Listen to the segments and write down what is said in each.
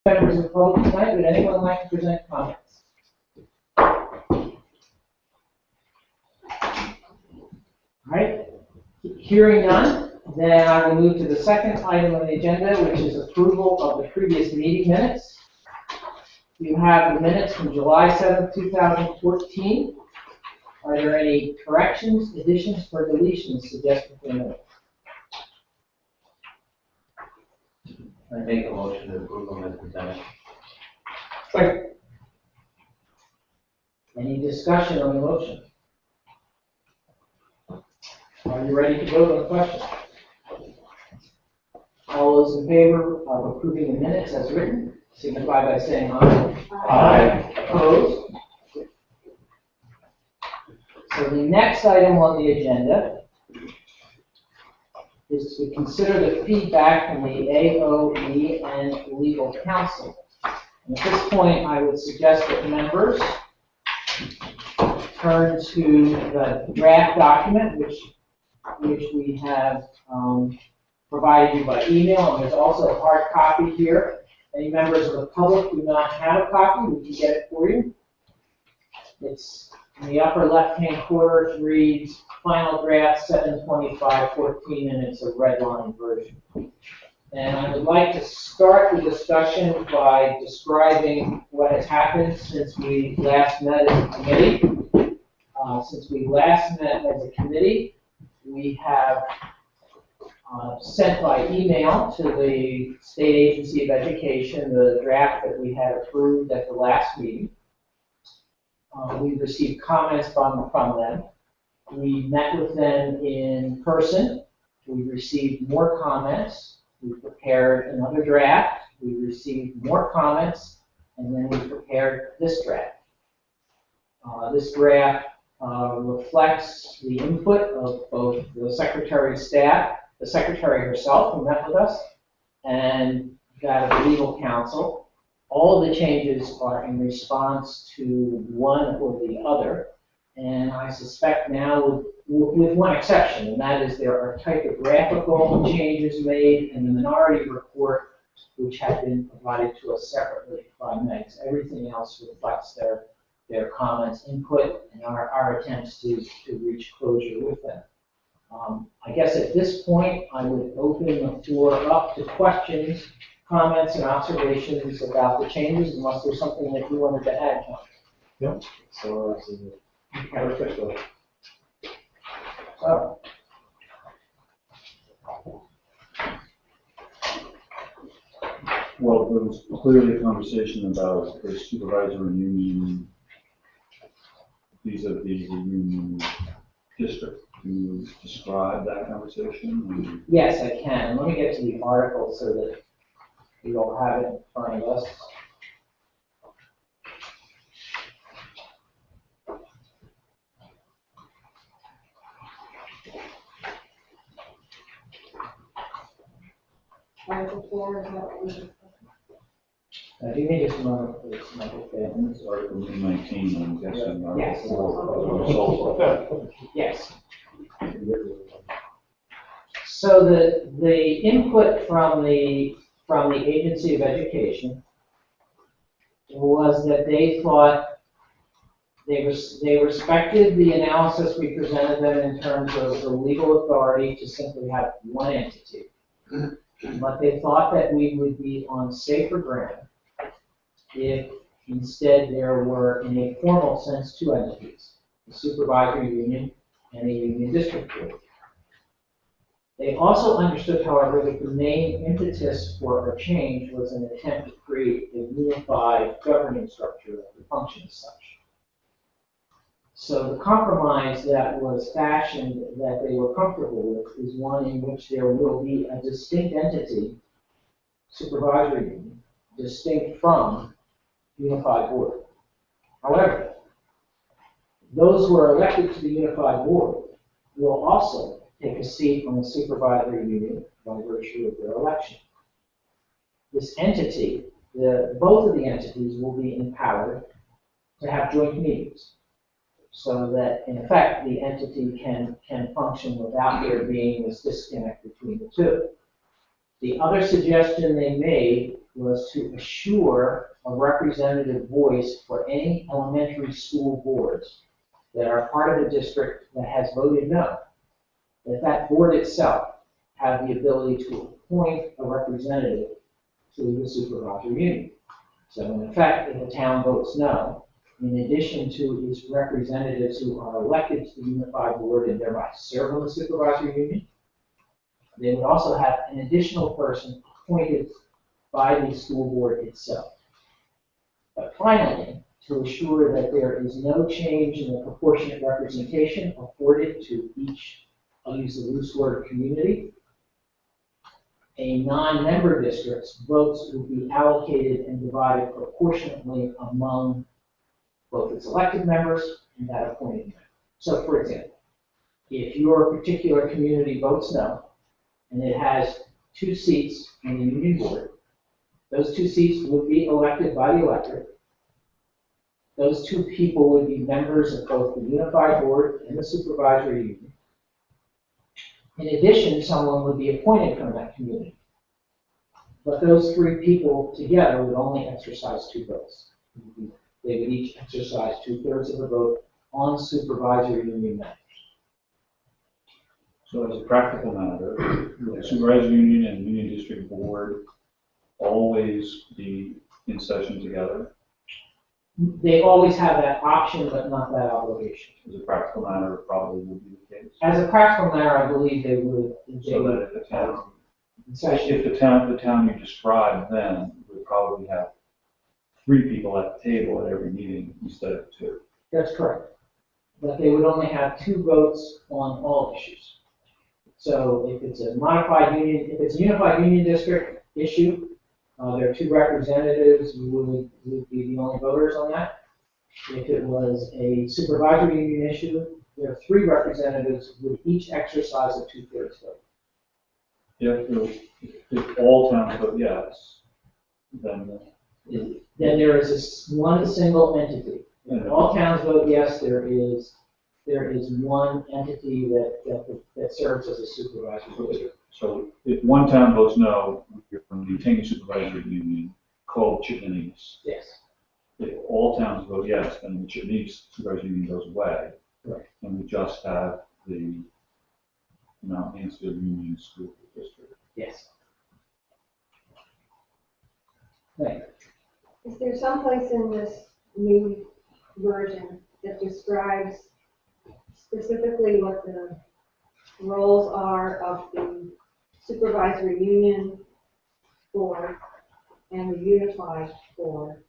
Members of the public tonight, would anyone like to present comments? All right, hearing none, then I will move to the second item on the agenda, which is approval of the previous meeting minutes. You have the minutes from July 7th, 2014. Are there any corrections, additions, or deletions suggested for the minutes? I make a motion to approve them as presented. Second. Any discussion on the motion? Are you ready to vote on the question? All those in favor of approving the minutes as written, signify by saying aye. Aye. Opposed? So the next item on the agenda is to consider the feedback from the AOE and legal counsel. And at this point, I would suggest that members turn to the draft document, which we have provided you by email, and there's also a hard copy here. Any members of the public do not have a copy, we can get it for you. It's in the upper left-hand corner. It reads final draft 7/25/14, and it's a red line version. And I would like to start the discussion by describing what has happened since we last met as a committee. Since we last met as a committee, we have sent by email to the State Agency of Education the draft that we had approved at the last meeting. We received comments from them. We met with them in person. We received more comments. We prepared another draft. We received more comments, and then we prepared this draft. This draft reflects the input of both the Secretary's staff, the Secretary herself who met with us, and that of the legal counsel. All of the changes are in response to one or the other, and I suspect now, with one exception, and that is there are typographical changes made in the minority report, which have been provided to us separately by Megs. Everything else reflects their comments, input, and our attempts to reach closure with them. I guess at this point, I would open the floor up to questions, comments, and observations about the changes, unless there's something that you wanted to add, John. Yep. So, perfect. So, well, there was clearly a conversation about the supervisor and union vis-a-vis the union district. Can you describe that conversation? yes, I can. Let me get to the article so that you all have it in front of us. Article 4 is what we Give me just a moment, please. It's Article 19, I'm guessing. Yes. Article 4. Yes. So the input from the Agency of Education was that they thought they respected the analysis we presented them in terms of the legal authority to simply have one entity. But they thought that we would be on safer ground if instead there were, in a formal sense, two entities, the supervisory union and the union district board. They also understood, however, that the main impetus for our change was an attempt to create a unified governing structure that would function as such. So the compromise that was fashioned that they were comfortable with is one in which there will be a distinct entity, supervisory union, distinct from unified board. However, those who are elected to the unified board will also take a seat on the supervisory union by virtue of their election. This entity, both of the entities will be empowered to have joint meetings, so that in effect the entity can function without there being this disconnect between the two. The other suggestion they made was to assure a representative voice for any elementary school boards that are part of the district that has voted no, that board itself have the ability to appoint a representative to the supervisory union. So in effect, if a town votes no, in addition to its representatives who are elected to the unified board and thereby serve on the supervisory union, they would also have an additional person appointed by the school board itself. But finally, to assure that there is no change in the proportionate representation afforded to each, I'll use the loose word, community, a non-member district's votes will be allocated and divided proportionately among both its elected members and that appointed member. So for example, if your particular community votes no, and it has 2 seats on the union board, those 2 seats would be elected by the electorate. Those 2 people would be members of both the unified board and the supervisory union. In addition, someone would be appointed from that community. But those 3 people together would only exercise 2 votes. They would each exercise 2/3 of the vote on supervisory union matters. So as a practical matter, the supervisory union and union district board always be in session together? They always have that option, but not that obligation. As a practical matter, it probably would be the case. As a practical matter, I believe they would. So that if the town, In session. if the town you described then would probably have 3 people at the table at every meeting instead of 2. That's correct. But they would only have 2 votes on all issues. So if it's a modified union, if it's a unified union district issue, there are 2 representatives who would be the only voters on that. If it was a supervisory union issue, there are 3 representatives who would each exercise a 2/3 vote. If all towns vote yes, then Then there is one single entity. If all towns vote yes, there is one entity that serves as a supervisory district. so if one town votes no, you're from the Tangy Supervisory Union called Chittenanese. Yes. If all towns vote yes, then the Chittenanese Supervisory Union goes away. Right. And we just have the Mount Mansfield Union School District. Yes. Right. Is there someplace in this new version that describes specifically what the roles are of the supervisory union board and the unified board?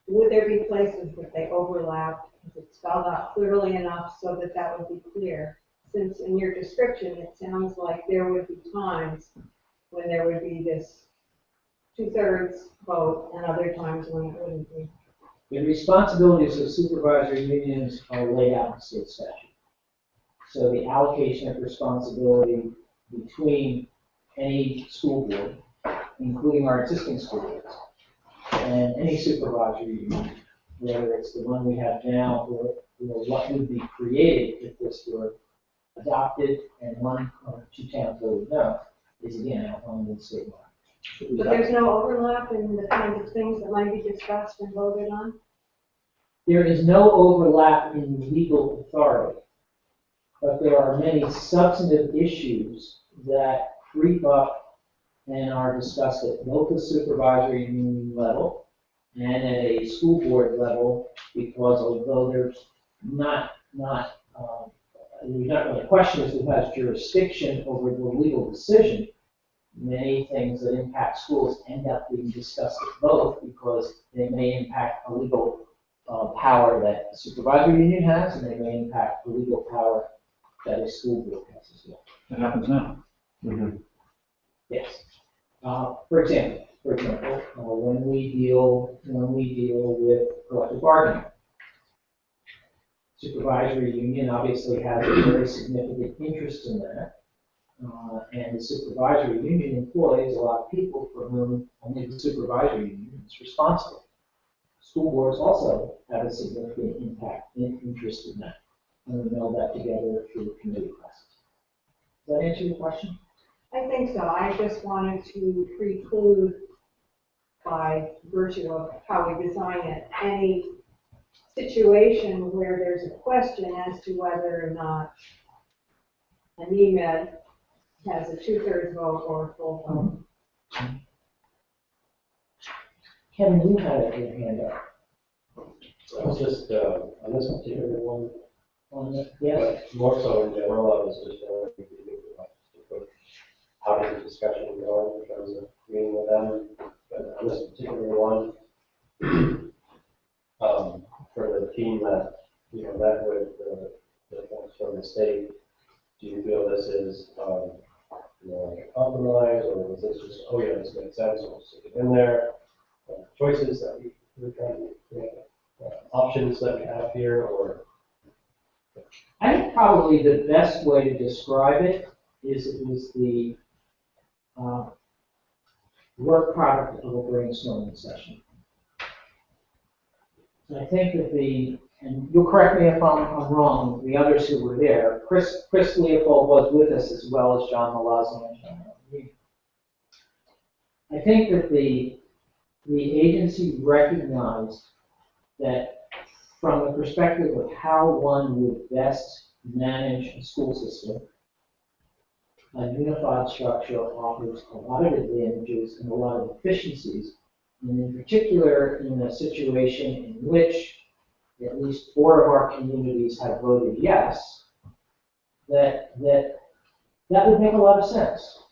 Would there be places that they overlap? Is it spelled out clearly enough so that that would be clear? Since in your description, it sounds like there would be times when there would be this 2/3 vote and other times when it wouldn't be. The responsibilities of supervisory unions are laid out in state statute. So the allocation of responsibility between any school board, including our existing school boards, and any supervisory union, whether it's the one we have now or what would be created if this were adopted and 1 or 2 towns voted no, is again outlined in state law. But there's no overlap in the kinds of things that might be discussed and voted on? There is no overlap in legal authority, but there are many substantive issues that creep up and are discussed at both the supervisory union level and at a school board level, because although there's not really a question as to who has jurisdiction over the legal decision, many things that impact schools end up being discussed at both because they may impact a legal power that a supervisory union has, and they may impact the legal power that a school board has as well. It happens now. Yes. For example, when we deal with collective bargaining, supervisory union obviously has a very significant interest in that. And the supervisory union employs a lot of people for whom only the supervisory union is responsible. School boards also have a significant interest in that, and we meld that together through committee classes. Does that answer your question? I think so. I just wanted to preclude by virtue of how we design it, any situation where there's a question as to whether or not an EMED has a 2/3 vote or a full vote. Kevin, you had your hand up. I was just, on this particular one, Yes? but more so in general, I was just wondering if you could, how did the discussion go in terms of meeting with them? But on this particular one, for the team that, met with the folks from the state, do you feel this is, like a compromise, or was this just, oh yeah, this makes sense, we'll stick it in there? Choices that we're trying to, options that we have here, or? I think probably the best way to describe it is it was the work product of a brainstorming session. And I think that and you'll correct me if I'm wrong, the others who were there, Chris Leopold was with us as well as John Malazzo and John Reed. I think that the agency recognized that from the perspective of how one would best manage a school system, a unified structure offers a lot of advantages and a lot of efficiencies, and in particular in a situation in which at least 4 of our communities have voted yes, that would make a lot of sense.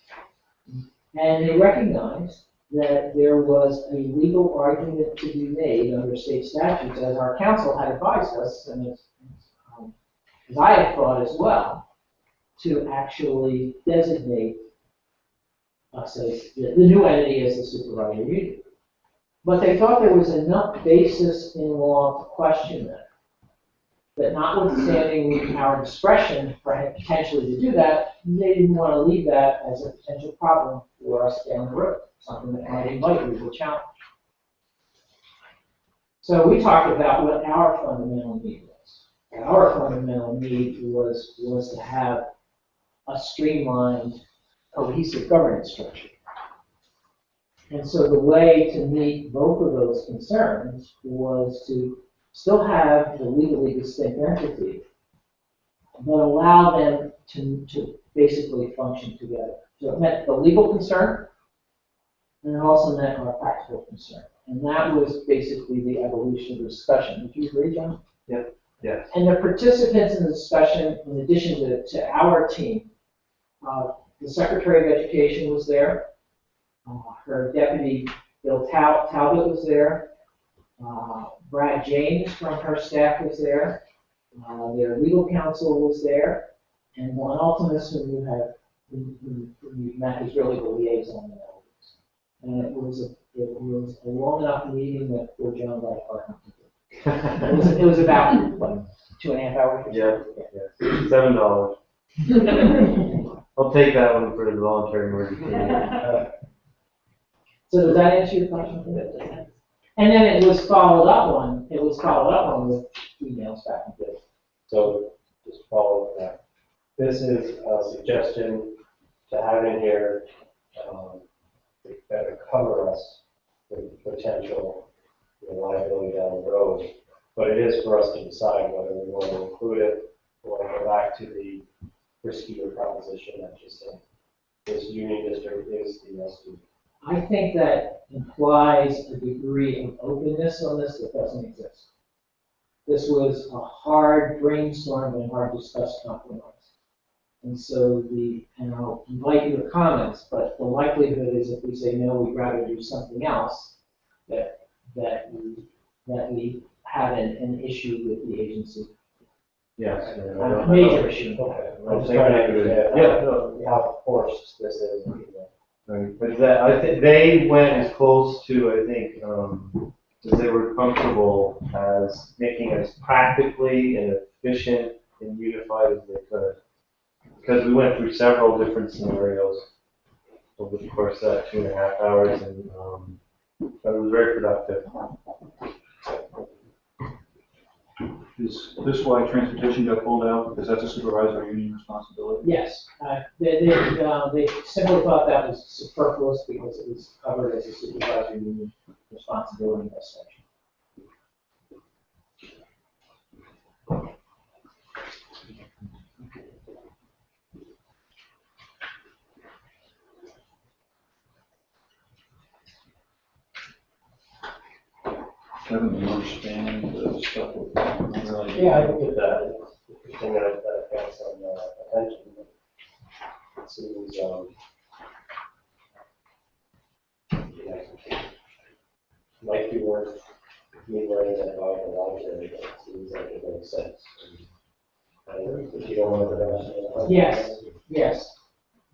And they recognized that there was a legal argument to be made under state statutes, as our council had advised us, and as I had thought as well, to actually designate us as the new entity as the supervisory union. But they thought there was enough basis in law to question that. But notwithstanding our discretion for potentially to do that, they didn't want to leave that as a potential problem for us down the road, something that might invite legal challenge. So we talked about what our fundamental need was. Our fundamental need was to have a streamlined, cohesive governance structure. And so the way to meet both of those concerns was to still have the legally distinct entity, but allow them to basically function together. So it met the legal concern, and it also met our practical concern. And that was basically the evolution of the discussion. Would you agree, John? Yep. Yes. And the participants in the discussion, in addition to our team, the Secretary of Education was there. Her deputy, Bill Talbot, was there. Brad James from her staff was there. Their legal counsel was there. And Juan Ultimus, who you met, is really the liaison. And it was a long enough meeting that poor John got a partner. It was about, what, 2.5 hours? Yeah. $7. I'll take that one for the voluntary emergency. So does that answer your question? And then it was followed up on with emails back and forth. So just follow up that. This is a suggestion to have in here to better cover us with potential liability down the road. But it is for us to decide whether we want to include it or go back to the riskier proposition that you said. This union district is the SD. I think that implies a degree of openness on this that doesn't exist. This was a hard brainstorm and hard discussed compromise. And so and I'll invite your comments, but the likelihood is if we say no, we'd rather do something else, that we have an issue with the agency. Yes. A major issue. Okay. I'm just trying to understand how forced this is. Right. But I think they went as close to, I think, as they were comfortable as making it as practically and efficient and unified as they could. Because we went through several different scenarios over the course of that 2.5 hours, and but it was very productive. Is this why transportation got pulled out, because that's a supervisory union responsibility? Yes, they simply thought that was superfluous because it was covered as a supervisory union responsibility in that section. Haven't you understand the stuff with, really? Yeah, I think with that, it's interesting that it got some attention. It seems, might be worth me learning that about the library, but it seems like it makes sense. If you don't want the rationale. Yes, yes.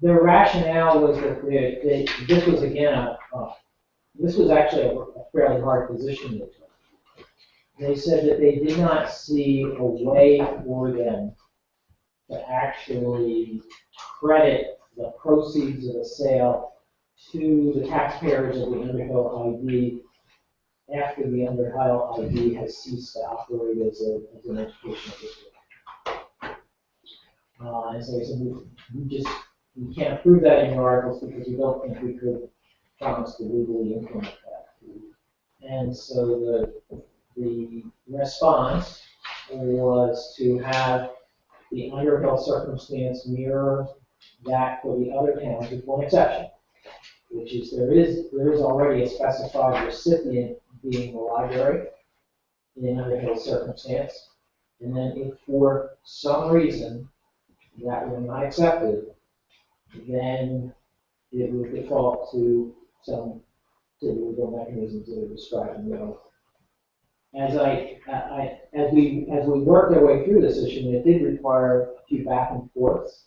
Their rationale was that this was again this was actually a fairly hard position they took. They said that they did not see a way for them to actually credit the proceeds of the sale to the taxpayers of the Underhill ID after the Underhill ID has ceased to operate as an educational district. And so they said, we can't prove that in your articles because we don't think we could promise to legally implement that. And so the response was to have the Underhill circumstance mirror that for the other towns with one exception, which is there is already a specified recipient being the library in Underhill circumstance. And then if for some reason that were not accepted, then it would default to some legal mechanisms that are described in the oath. As we worked our way through this issue, and it did require a few back and forths,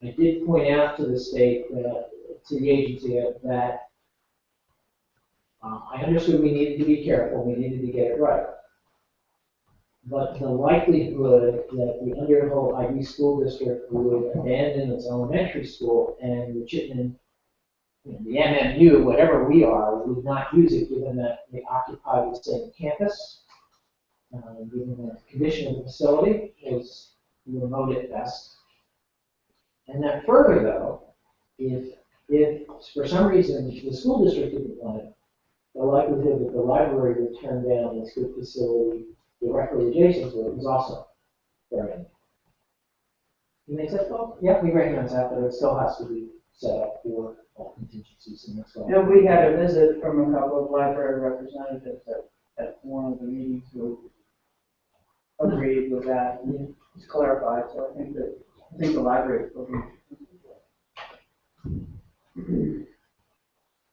I did point out to the state, to the agency, that I understood we needed to be careful, we needed to get it right. But the likelihood that the Underhill IB school district would abandon its elementary school and the Chittenden, the MMU, whatever we are, would not use it given that they occupy the same campus, given the condition of the facility is remote at best. And then further though, if for some reason the school district didn't want it, the likelihood that the library would turn down this good facility directly adjacent to it was also very high. And they said, well, yeah, we recognize that, but it still has to be set up for all contingencies and that's all. And we had a visit from a couple of library representatives at one of the meetings who agreed with that. And it's clarified, so I think the library will be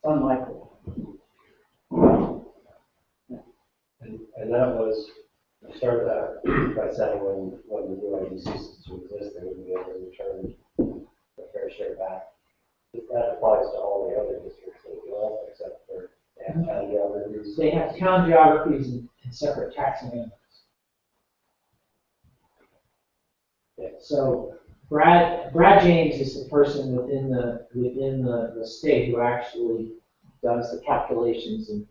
unlikely. And that was, we started that by saying when the new ID ceases to exist, they would be able to return the fair share back. That applies to all the other districts as well, except for they have town geographies. They have town geographies and separate taxing entities. Yeah. So Brad James is the person within the state who actually does the calculations and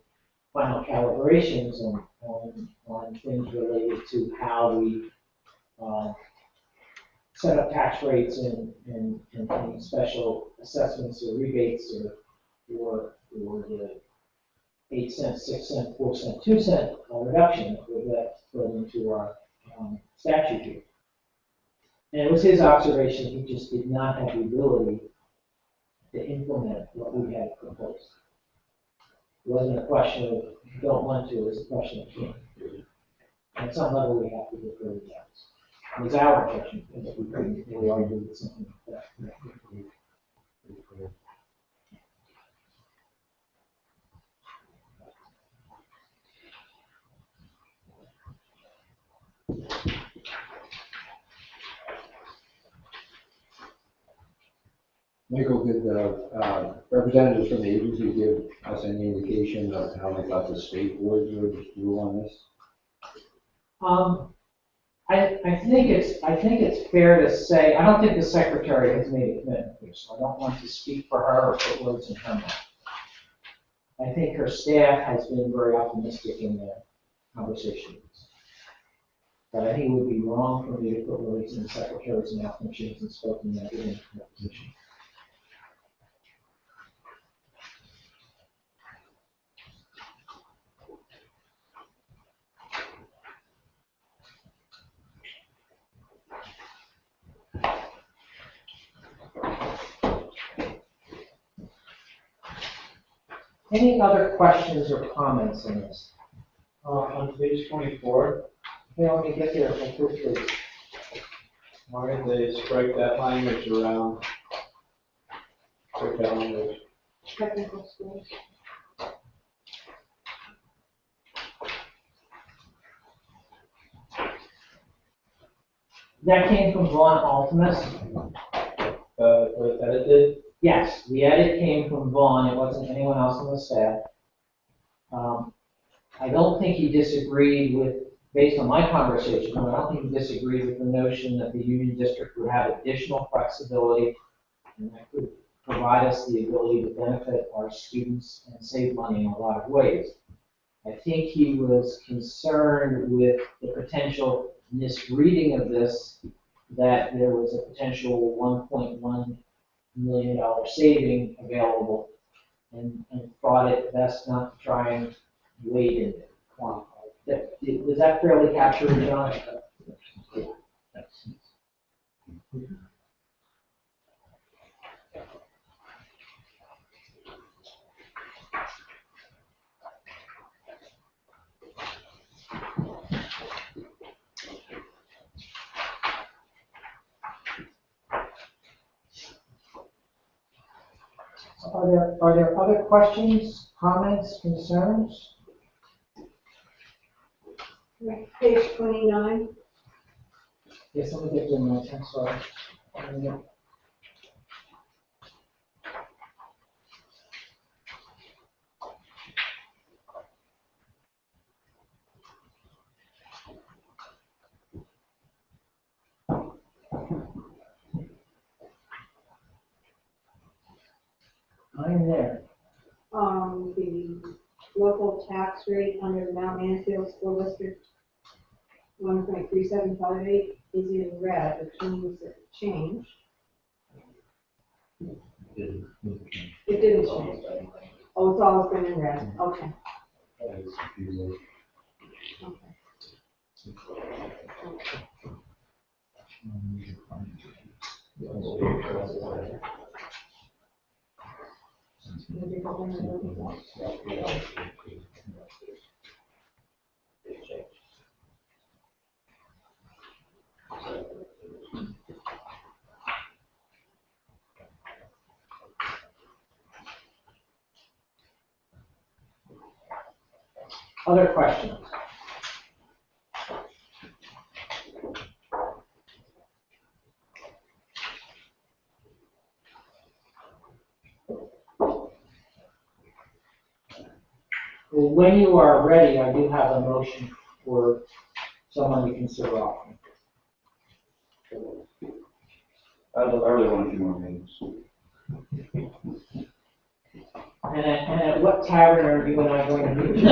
final calibrations on things related to how we set up tax rates and any special assessments or rebates or the 8 cent, 6 cent, 4 cent, 2 cent reduction that put into our statute here. And it was his observation, he just did not have the ability to implement what we had proposed. It wasn't a question of if you don't want to, it was a question of can't. And at some level, we have to get rid of that. It was our objection, that we couldn't really argue with something like that. Michael, did the representatives from the agency give us any indication of how they thought the state boards would rule on this? I think it's fair to say, I don't think the secretary has made a commitment here, so I don't want to speak for her or put words in her mouth. I think her staff has been very optimistic in their conversations. But I think it would be wrong for me to put Williams and secretaries and functions and spoken that in that position. Any other questions or comments on this? On page 24, Okay, let me get there quickly. why did they strike that language around? Strike that language. Technical schools. That came from Vaughn Altimus. What that did? Yes, the edit came from Vaughn, it wasn't anyone else on the staff. I don't think he disagreed with, based on my conversation, I don't think he disagreed with the notion that the Union District would have additional flexibility and that could provide us the ability to benefit our students and save money in a lot of ways. I think he was concerned with the potential misreading of this, that there was a potential $1.1 million saving available, and thought it best not to try and wade in it, quantify it. Was that fairly captured, John? Are there other questions, comments, concerns? Page 29. Yes, let me get to my, I'm sorry. I'm there. The local tax rate under the Mount Mansfield School District, 1.3758, is in red, which means it changed. It didn't change. Oh, it's always been in red, okay. Okay. Other questions? Well, when you are ready, I do have a motion for someone to consider offering. I really want a few more meetings. And at what tavern are you and I going to meet?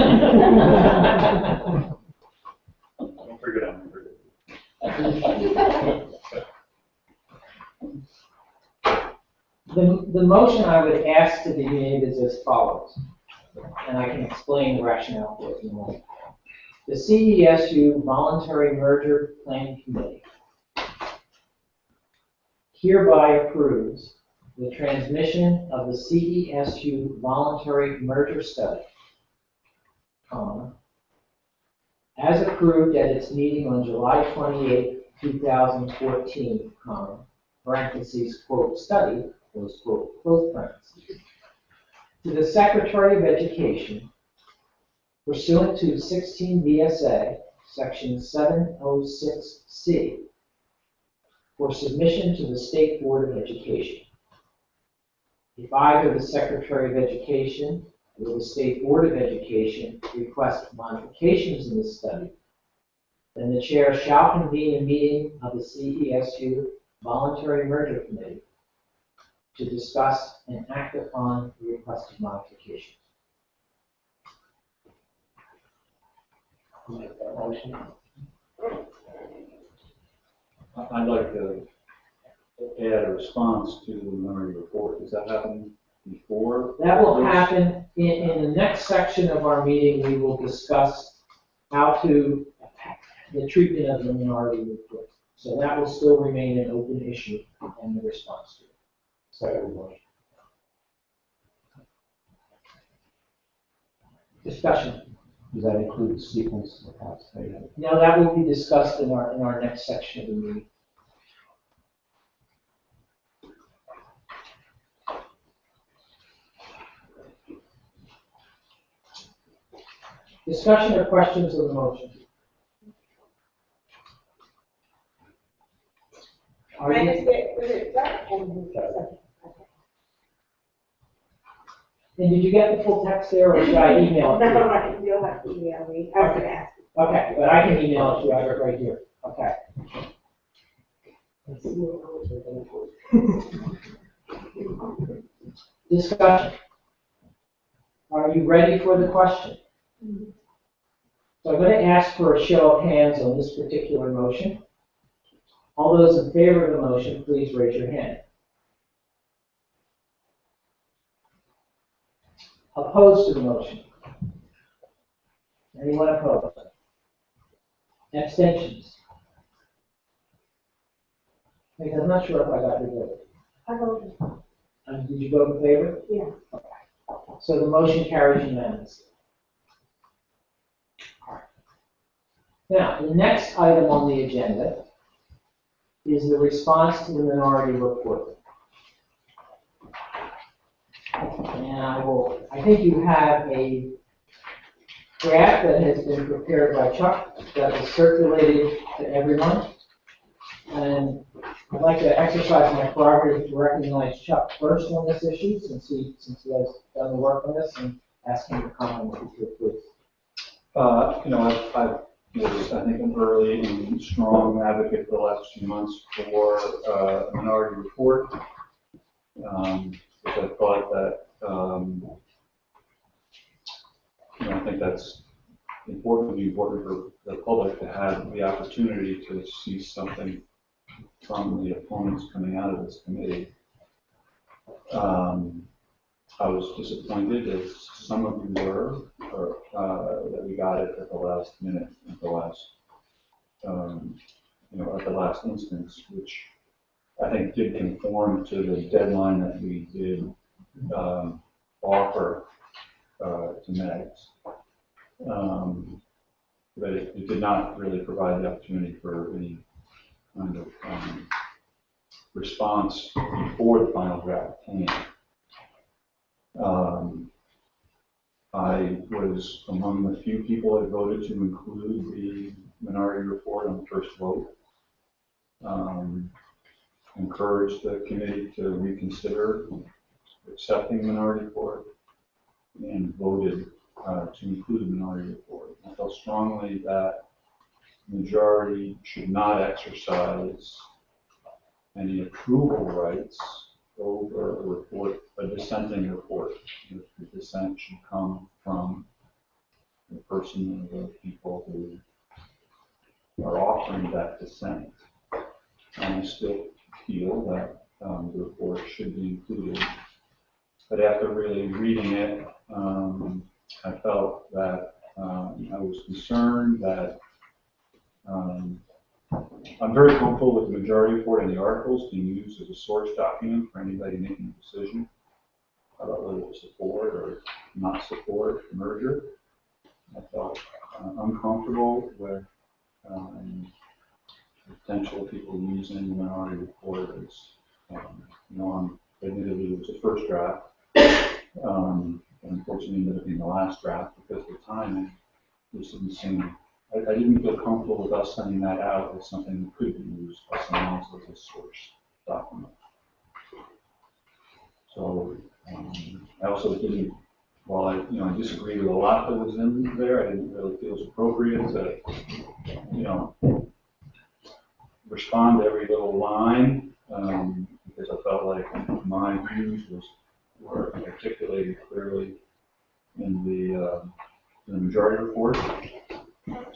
Don't forget I'm here. The motion I would ask to be made is as follows, and I can explain the rationale for it in a moment. The CESU Voluntary Merger Planning Committee hereby approves the transmission of the CESU Voluntary Merger Study, as approved at its meeting on July 28, 2014, parentheses, quote, study, close quote, close parentheses, to the Secretary of Education pursuant to 16 VSA, Section 706C, for submission to the State Board of Education. If either the Secretary of Education or the State Board of Education request modifications in the study, then the Chair shall convene a meeting of the CESU Voluntary Merger Committee to discuss and act upon the requested modifications. Make that motion. I'd like to add a response to the minority report. Does that happen before? That will this? happen in the next section of our meeting. We will discuss how to, the treatment of the minority report. So that will still remain an open issue and the response to it. Second motion. Discussion. Does that include the sequence of how it's paid? Now that will be discussed in our next section of the meeting. Discussion or questions of the motion? Are I you, just get, was it that? and did you get the full text there, or should I email it to you? No, you'll have to email me. I was gonna ask. Okay, but I can email it to you, I have it right here. Okay. Discussion. Are you ready for the question? So I'm going to ask for a show of hands on this particular motion. All those in favor of the motion, please raise your hand. Opposed to the motion? Anyone opposed? Abstentions? Because I'm not sure if I got your vote. I voted. Did you vote in favor? Yeah. So the motion carries unanimously. Now, the next item on the agenda is the response to the minority report. And I think you have a draft that has been prepared by Chuck that was circulated to everyone. And I'd like to exercise my prerogative to recognize Chuck first on this issue, since he has done the work on this, and ask him to comment if you please. I was, I think, an early and strong advocate for the last few months for a minority report, which I thought that, I think that's important for the public to have the opportunity to see something from the opponents coming out of this committee. I was disappointed, as some of you were, that we got it at the last minute, at the last, at the last instance, which I think did conform to the deadline that we did offer to Megs. But it did not really provide the opportunity for any kind of response before the final draft came. I was among the few people that voted to include the minority report on the first vote. Encouraged the committee to reconsider accepting the minority report, and voted to include the minority report. I felt strongly that the majority should not exercise any approval rights over a report, a dissenting report. The dissent should come from the person or the people who are offering that dissent. And I still feel that the report should be included. But after really reading it, I felt that I was concerned that I'm very comfortable with the majority report and the articles being used as a source document for anybody making a decision about whether to support or not support the merger. I felt uncomfortable with the potential of people using the minority report as, admittedly it was the first draft, and unfortunately ended up being the last draft because of the timing. This didn't seem, I didn't feel comfortable with us sending that out as something that could be used by someone else as a source document. So I also didn't, while I disagreed with a lot that was in there, I didn't really feel it was appropriate to, respond to every little line, because I felt like my views were articulated clearly in the majority report.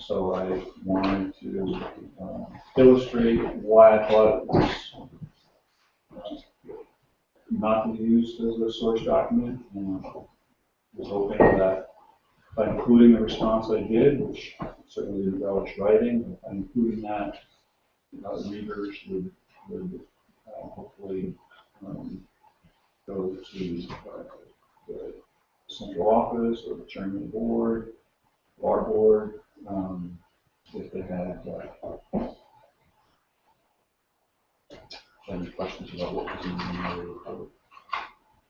So I wanted to illustrate why I thought it was not to be used as a source document. And I was hoping that by including the response I did, which certainly didn't relish writing, by including that, readers would hopefully go to the central office or the chairman of the board, our board, if they had any questions about what was in the minority report.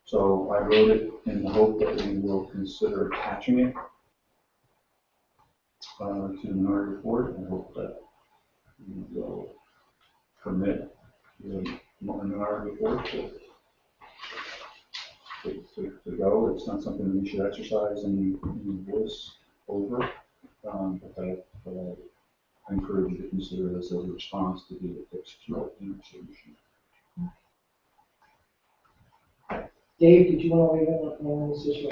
So I wrote it in the hope that we will consider attaching it to the minority report, and hope that we will permit the minority report to go. It's not something that we should exercise any voice over, but I encourage you to consider this as a response to the fixed solution. Dave, did you want to weigh in on this issue?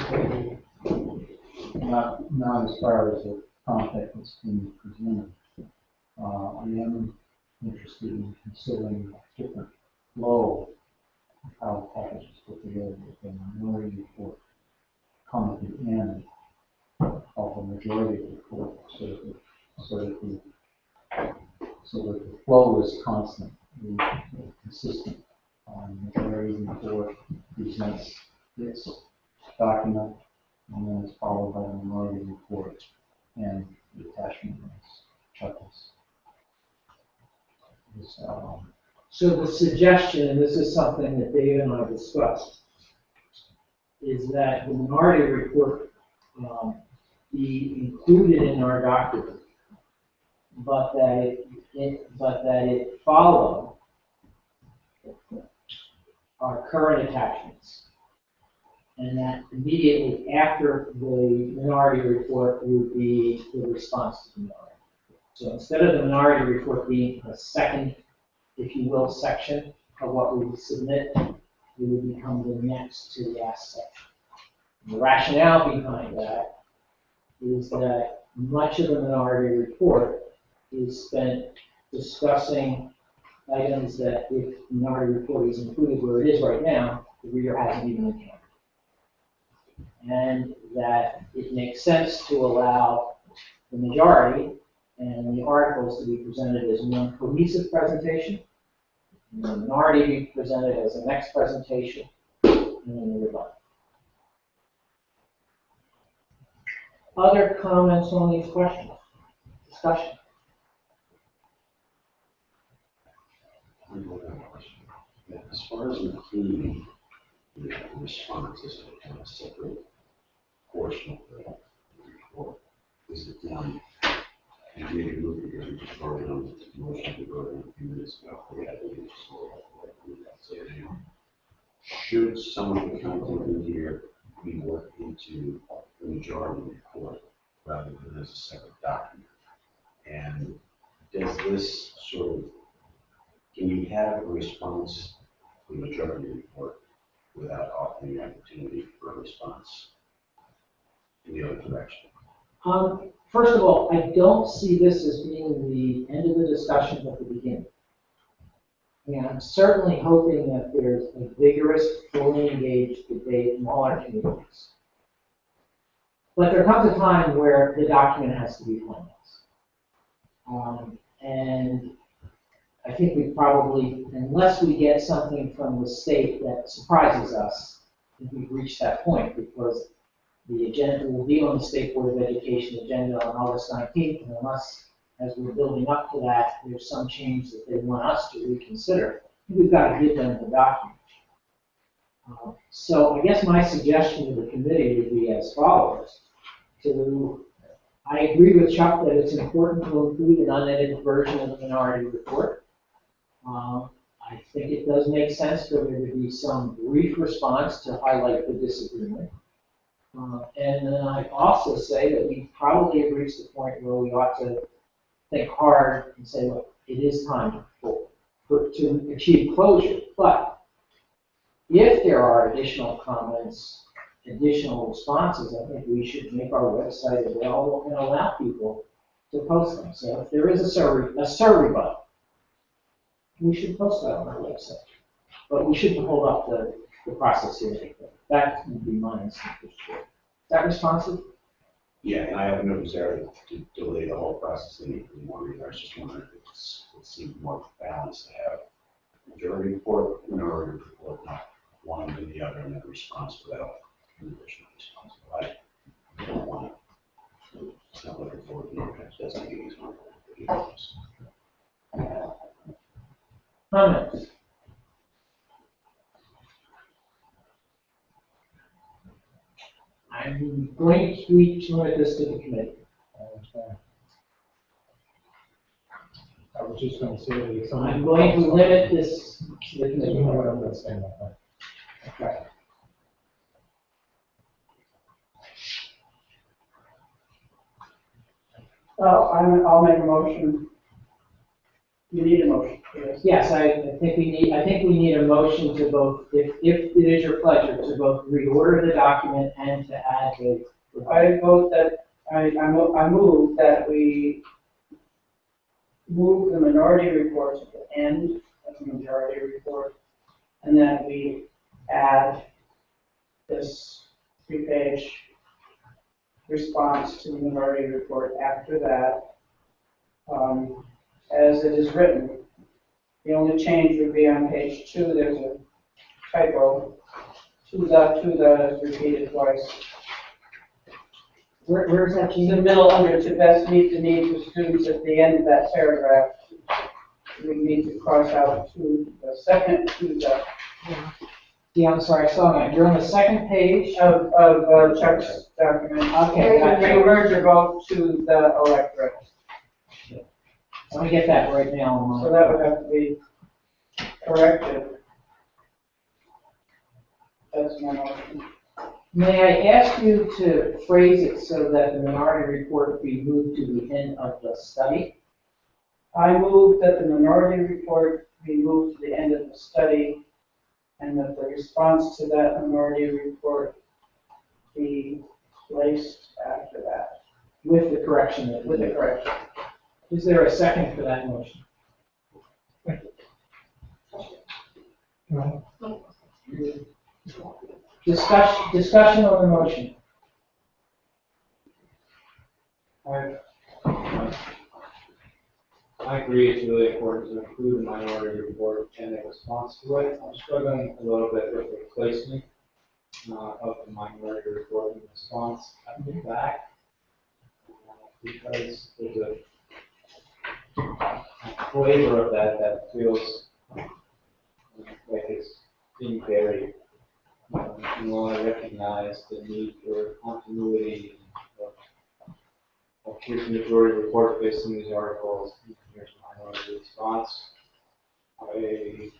Not as far as the content that's being presented. I am interested in considering different flow of how the package is put together with the minority report come at the end of the majority report, so that the flow is constant, consistent. Majority report presents its document, and then it's followed by the minority report and the attachment checklists. So the suggestion, and this is something that David and I discussed, is that the minority report be included in our document, but that it follow our current attachments, and that immediately after the minority report would be the response to the minority. So instead of the minority report being a second, if you will, section of what we would submit, it would become the next to the last section. And the rationale behind that is that much of the minority report is spent discussing items that if the minority report is included where it is right now, the reader hasn't even encountered. And that it makes sense to allow the majority and the articles to be presented as one cohesive presentation, and the minority be presented as the next presentation, and then the rebuttal. Other comments on these questions? Discussion? As far as including the responses in a separate portion of the report, is it done? And maybe moving because we just voted on the motion to vote on a few minutes ago. We had to leave the floor. So now, should some of the content in here be worked into the majority report rather than as a separate document? And does this sort of, can you have a response to the majority report without offering the opportunity for a response in the other direction? First of all, I don't see this as being the end of the discussion at the beginning. And I'm certainly hoping that there's a vigorous, fully engaged debate in all our communities. But there comes a time where the document has to be finalized. And I think we probably, unless we get something from the state that surprises us, I think we've reached that point, because the agenda will be on the State Board of Education agenda on August 19th, and unless, as we're building up to that, there's some change that they want us to reconsider, we've got to give them the document. So I guess my suggestion to the committee would be as follows. I agree with Chuck that it's important to include an unedited version of the minority report. I think it does make sense for there to be some brief response to highlight the disagreement. And then I also say that we probably have reached the point where we ought to think hard and say, look, it is time to achieve closure. But if there are additional comments, additional responses, I think we should make our website available and allow people to post them. So if there is a survey rebuttal, we should post that on our website. But we shouldn't hold up the process here. That would be my instinct for sure. Is that responsive? Yeah, and I have no desire to delay the whole process any more. I was just wondering if it seemed more balanced to have majority report, minority report, not one and the other, and then response without an additional response. I don't want to. It's not looking forward to it. That's not getting Comments? I'm going to limit this to the committee. I was just gonna say that it's. I'm going to limit this to the committee. You know what I'm gonna say about that. Okay. Well, I'll make a motion. You need a motion for this. Yes, I think we need a motion to both, if it is your pleasure, to both reorder the document and to add the. I vote that, I move that we move the minority report to the end of the majority report, and that we add this 3-page response to the minority report after that, as it is written. The only change would be on page 2, there's a typo. To the is repeated twice. Where's that, In Gene? the middle, under to best meet the needs of students, at the end of that paragraph, we need to cross out to the second to the Yeah, I'm sorry, I saw that. You're on the second page. of Chuck's document. Okay, gotcha. We merge or vote to the electorate. Let me get that right now on my. So that would have to be corrected. That's my motion. May I ask you to phrase it so that the minority report be moved to the end of the study? I move that the minority report be moved to the end of the study, and that the response to that minority report be placed after that, With the correction that. with the correction. Is there a second for that motion? Discussion on the motion. I agree it's really important to include a minority report and a response to it. I'm struggling a little bit with the placement of the minority report and response at the back. Because there's a flavor of that feels like it's being buried. And while I recognize the need for continuity of here's the majority report based on these articles, here's the minority response, also, maybe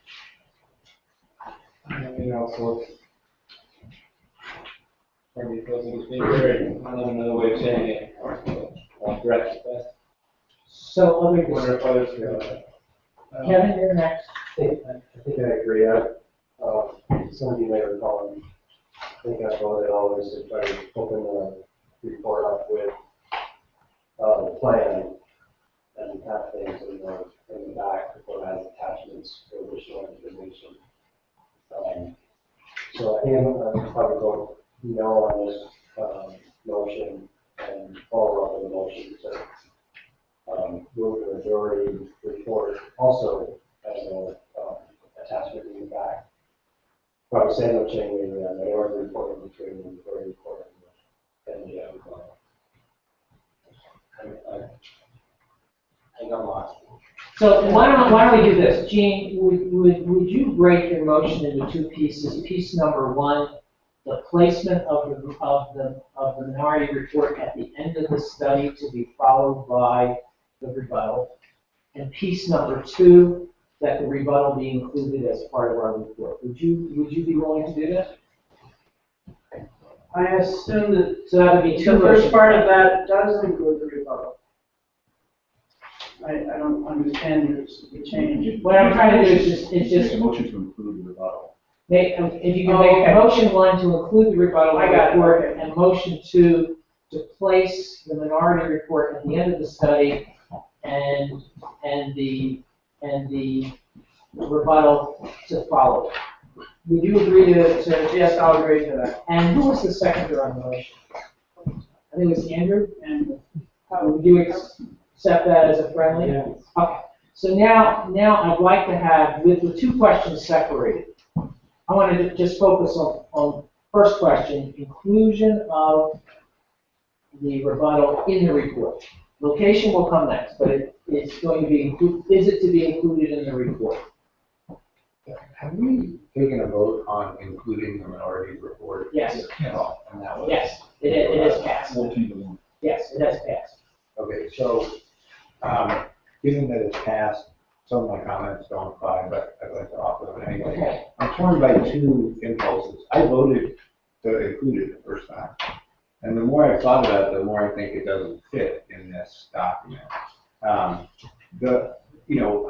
feels like it's being buried. I don't have another way of saying it. Direct it best. So other, I wonder if others feel that. Kevin, you're next. I think I agree. Some of you may recall, I think I voted always to try to open the report up with the plan and have things in the back before it has attachments for additional information. So I think I'm probably going no on this motion and follow up with a motion to move the majority report also as an attachment in the back. Probably sandwiching the minority report between the majority report and the I got lost. So why don't we do this? Gene, would you break your motion into two pieces? Piece number one, the placement of the minority report at the end of the study to be followed by the rebuttal. And piece number two, that the rebuttal be included as part of our report. Would you be willing to do that? I assume that So that would be two the first motions. part of that does include the rebuttal. I don't understand the change. What I'm trying to do is Make just a motion to include the rebuttal. if you can make Okay. motion one to include the rebuttal I got it, report okay. and motion two to place the minority report at the end of the study and the rebuttal to follow. Would you agree to? Yes, I'll agree to that. And who was the seconder on the motion? I think it was Andrew. And Would you accept that as a friendly? Yeah. Okay. So now I'd like to have, with the two questions separated, I want to just focus on first question, inclusion of the rebuttal in the report. Location will come next, but it's going to be, is it to be included in the report? Have we taken a vote on including the minority report? Yes. No, and that was. Yes, it has passed. 14-1. Yes, it has passed. Okay, so, given that it's passed, some of my comments don't apply, but I'd like to offer them anyway. Okay. I'm torn by two impulses. I voted to include it the first time. And the more I thought about it, the more I think it doesn't fit in this document.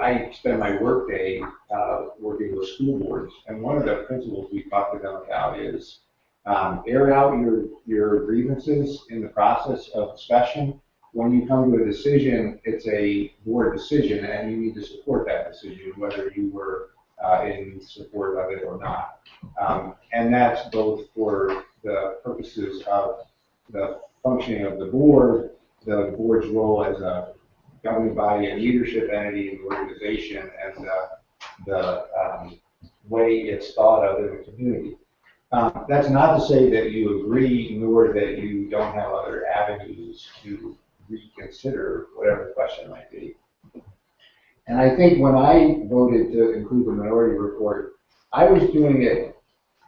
I spend my workday working with school boards, and one of the principles we talk to them about is air out your grievances in the process of discussion. When you come to a decision, it's a board decision, and you need to support that decision, whether you were in support of it or not. And that's both for the purposes of the functioning of the board's role as a governing body and leadership entity in the organization, and the way it's thought of in the community. That's not to say that you agree, nor that you don't have other avenues to reconsider whatever the question might be. And I think when I voted to include the minority report, I was doing it,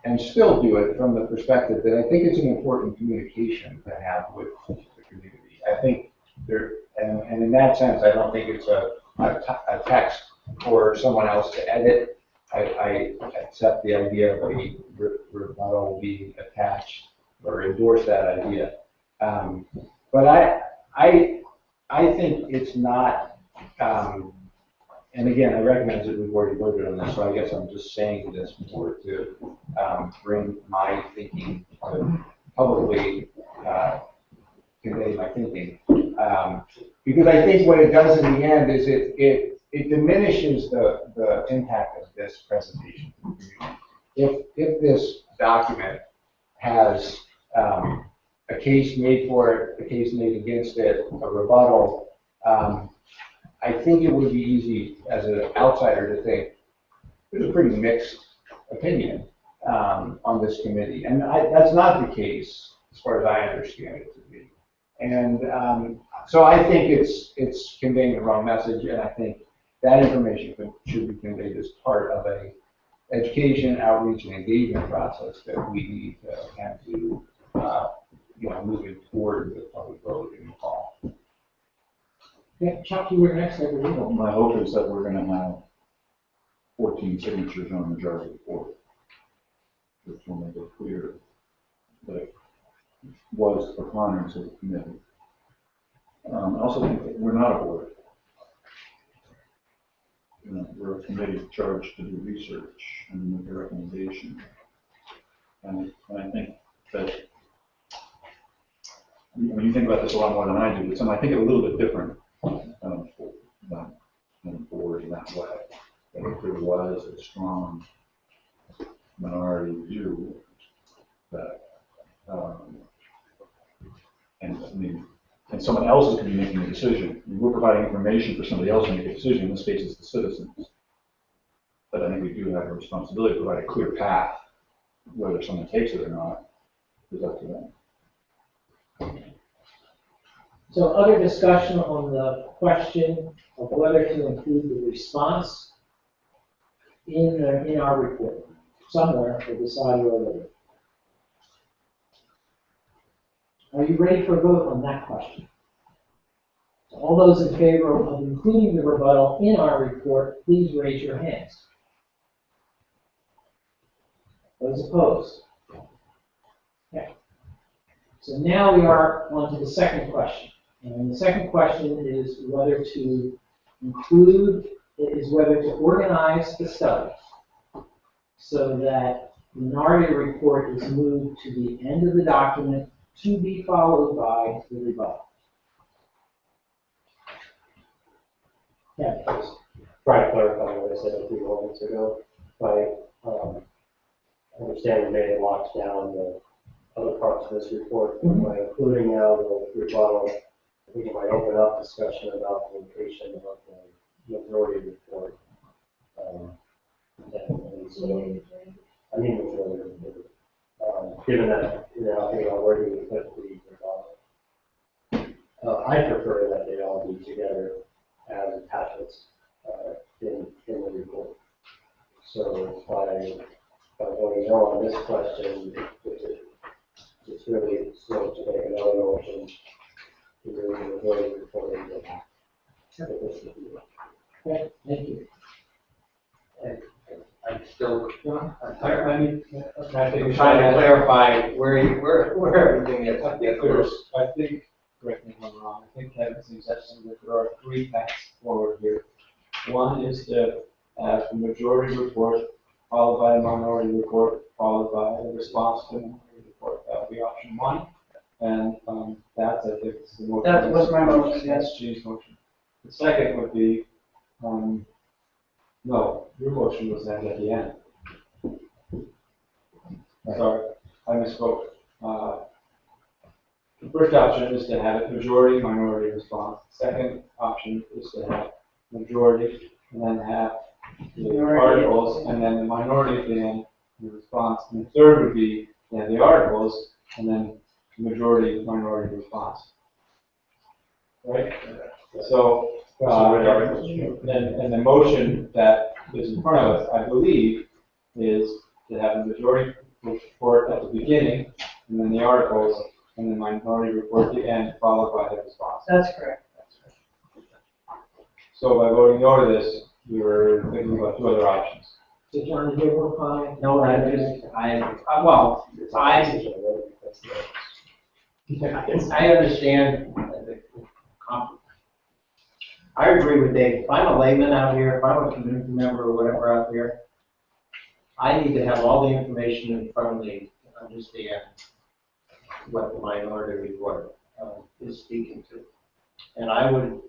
and still do it, from the perspective that I think it's an important communication to have with the community. I think and in that sense, I don't think it's a text for someone else to edit. I accept the idea of a rebuttal being attached or endorse that idea. But I think it's not, and again, I recognize that we've already voted on this, so I guess I'm just saying this more to bring my thinking to publicly convey my thinking. Because I think what it does in the end is it diminishes the impact of this presentation. If this document has a case made for it, a case made against it, a rebuttal, I think it would be easy as an outsider to think there's a pretty mixed opinion on this committee. And that's not the case as far as I understand it to be. And so I think it's conveying the wrong message, and I think that information should be conveyed as part of a education, outreach, and engagement process that we need to have to, moving toward the public vote in the fall. Yeah, Chuck, you were next, I believe. Well, my hope is that we're going to have 14 signatures on the majority report, which will make it clear that it was the preponderance of the committee. I also think that we're not a board. We're a committee charged to do research and make a recommendation. And I think that when you think about this a lot more than I do, but I think it's a little bit different than board in that way. That if there was a strong minority view that, and someone else is going to be making a decision. We're providing information for somebody else to make a decision. In this case, it's the citizens. But I think we do have a responsibility to provide a clear path. Whether someone takes it or not is up to them. So other discussion on the question of whether to include the response in our report. Somewhere we'll decide whether. Are you ready for a vote on that question? So all those in favor of including the rebuttal in our report, please raise your hands. Those opposed? Okay. So now we are on to the second question. And the second question is whether to organize the study so that the minority report is moved to the end of the document to be followed by the rebuttal. Yeah, please. Try to clarify what I said a few moments ago. By understanding maybe it locks down the other parts of this report, by including now the rebuttal, I think it might open up discussion about the location of the majority report. And so, I mean, majority report. Given that, I think where do we put the rebuttal? I prefer that they all be together as attachments in the report. So by voting no on this question, it's really slow to make another motion to do the majority report and go back. Okay, thank you. I'm still, I mean, I think I'm trying to clarify where everything is. I think, correct me if I'm wrong, I think Kevin suggested that there are three paths forward here. One is to have the majority report, followed by a minority report, followed by a response to the minority report. That would be option one. And that's, I think, is the motion. That was my motion, yes. That's G's motion. The second would be, no, your motion was then at the end. Sorry, I misspoke. The first option is to have a majority minority response. Second option is to have majority and then have the articles and then the minority at the end, the response. And the third would be to have the articles and then the majority minority response. Right? So, and the motion that is in front of us, I believe, is to have the majority report at the beginning, and then the articles, and the minority report at the end, followed by the response. That's correct. So by voting no to this, we were thinking about two other options. So John, did you have one comment? No, I understand. I agree with Dave. If I'm a layman out here, if I'm a community member or whatever out there, I need to have all the information in front of me to understand what the minority report is speaking to. And I would,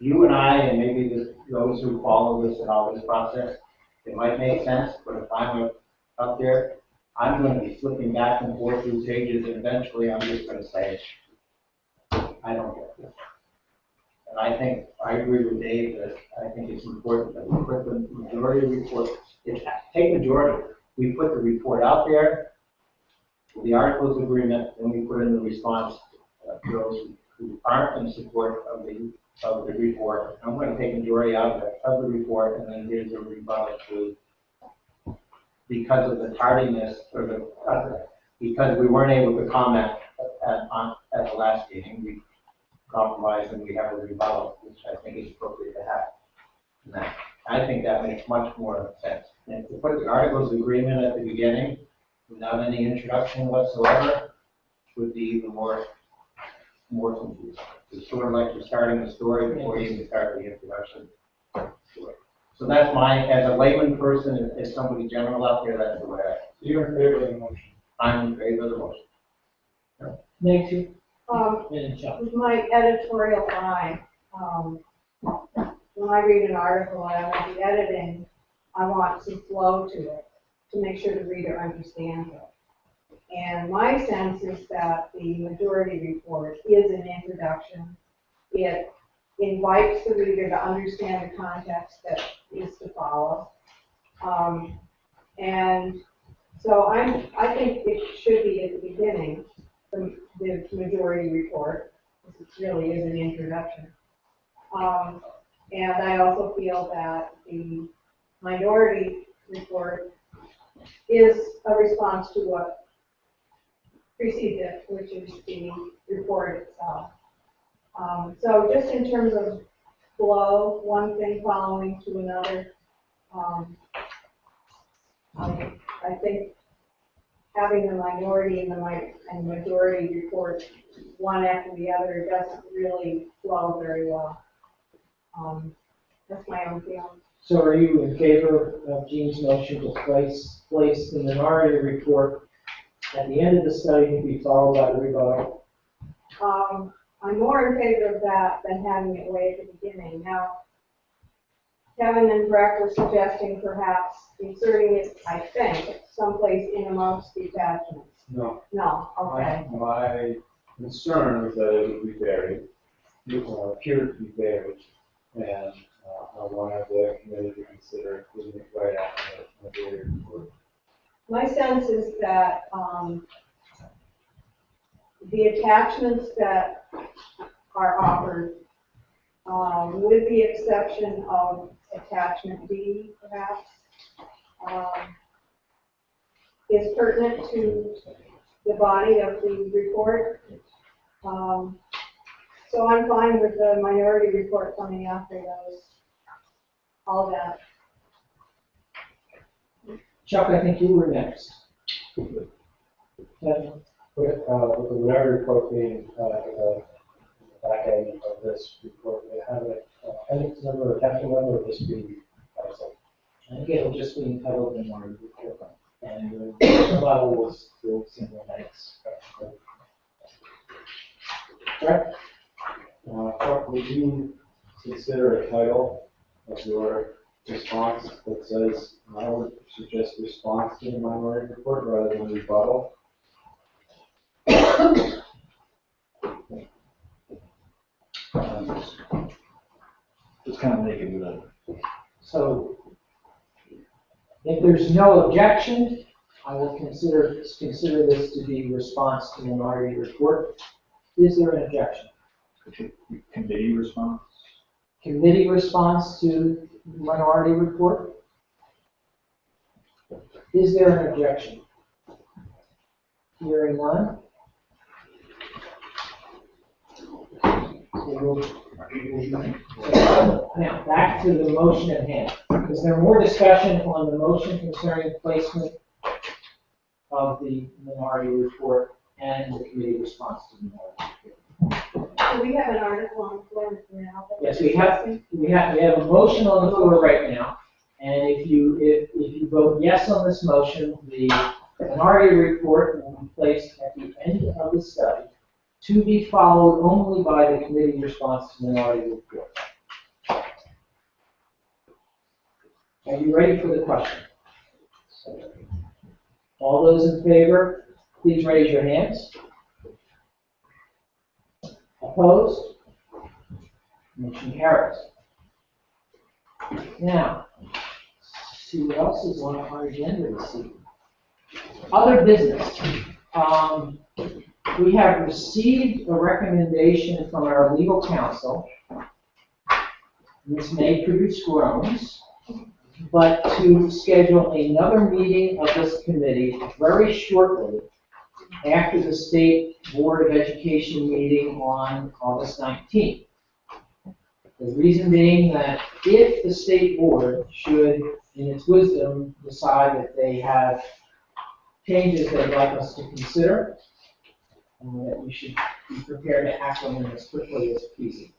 you and I, and maybe those who follow this and all this process, it might make sense, but if I'm up there, I'm going to be flipping back and forth through pages, and eventually I'm just going to say, I don't get this. And I think, I agree with Dave that I think it's important that we put the majority report, take majority, we put the report out there, the articles agreement, and we put in the response to those who aren't in support of the report. I'm going to take majority out of the report, and then here's a rebuttal to, because of the tardiness, or because we weren't able to comment at the last meeting, we compromised and we have a rebuttal, which I think is appropriate to have. And I think that makes much more sense. And to put the articles agreement at the beginning, without any introduction whatsoever, would be even more confusing. It's sort of like you're starting the story before you even start the introduction. So that's as a layman person, as somebody general out there, that's the way I. You're in favor of the motion? I'm in favor of the motion. Nancy? With my editorial eye, when I read an article and I want the editing, I want some flow to it to make sure the reader understands it. And my sense is that the majority report is an introduction. It invites the reader to understand the context that is to follow. And so I think it should be at the beginning, the majority report, because it really is an introduction. And I also feel that the minority report is a response to what precedes it, which is the report itself. So just in terms of flow, one thing following to another, I think having the minority and the majority report one after the other doesn't really flow very well. That's my own feeling. So are you in favor of Jean's motion to place the minority report at the end of the study to be followed by the rebuttal. I'm more in favor of that than having it way at the beginning. Now, Kevin and Breck were suggesting perhaps inserting it, I think, someplace in amongst the attachments. No, No, okay. my concern was that it would be buried, appeared to be buried, and I wanted the committee to consider including it right after the daily report. My sense is that the attachments that are offered, with the exception of attachment B, perhaps, is pertinent to the body of the report. So I'm fine with the minority report coming after those, all that. Chuck, I think you were next. Kevin? With the minority report being the back end of this report, they have an appendix number, attachment number, or just be isolated? I think it'll just be entitled minority report. And the level was through single headings. Correct? Chuck, would you consider a title of your response that says, I would suggest response to the minority report rather than rebuttal? Just kind of make it good. So if there's no objection, I will consider this to be response to minority report. Is there an objection? Committee response? Committee response to minority report? Is there an objection? Hearing none. Now, back to the motion at hand. Is there more discussion on the motion concerning placement of the minority report and the committee response to the minority report? Do we have an article on the floor now? Yes, we have a motion on the floor right now, and if you vote yes on this motion, the minority report will be placed at the end of the study, to be followed only by the committee response to the minority report. Are you ready for the question? All those in favor, please raise your hands. Opposed? Motion carries. Now, see what else is on our agenda this evening. Other business. We have received a recommendation from our legal counsel. This may produce groans, but to schedule another meeting of this committee very shortly after the State Board of Education meeting on August 19th. The reason being that if the State Board should, in its wisdom, decide that they have changes they'd like us to consider, that we should be prepared to act on them as quickly as feasible.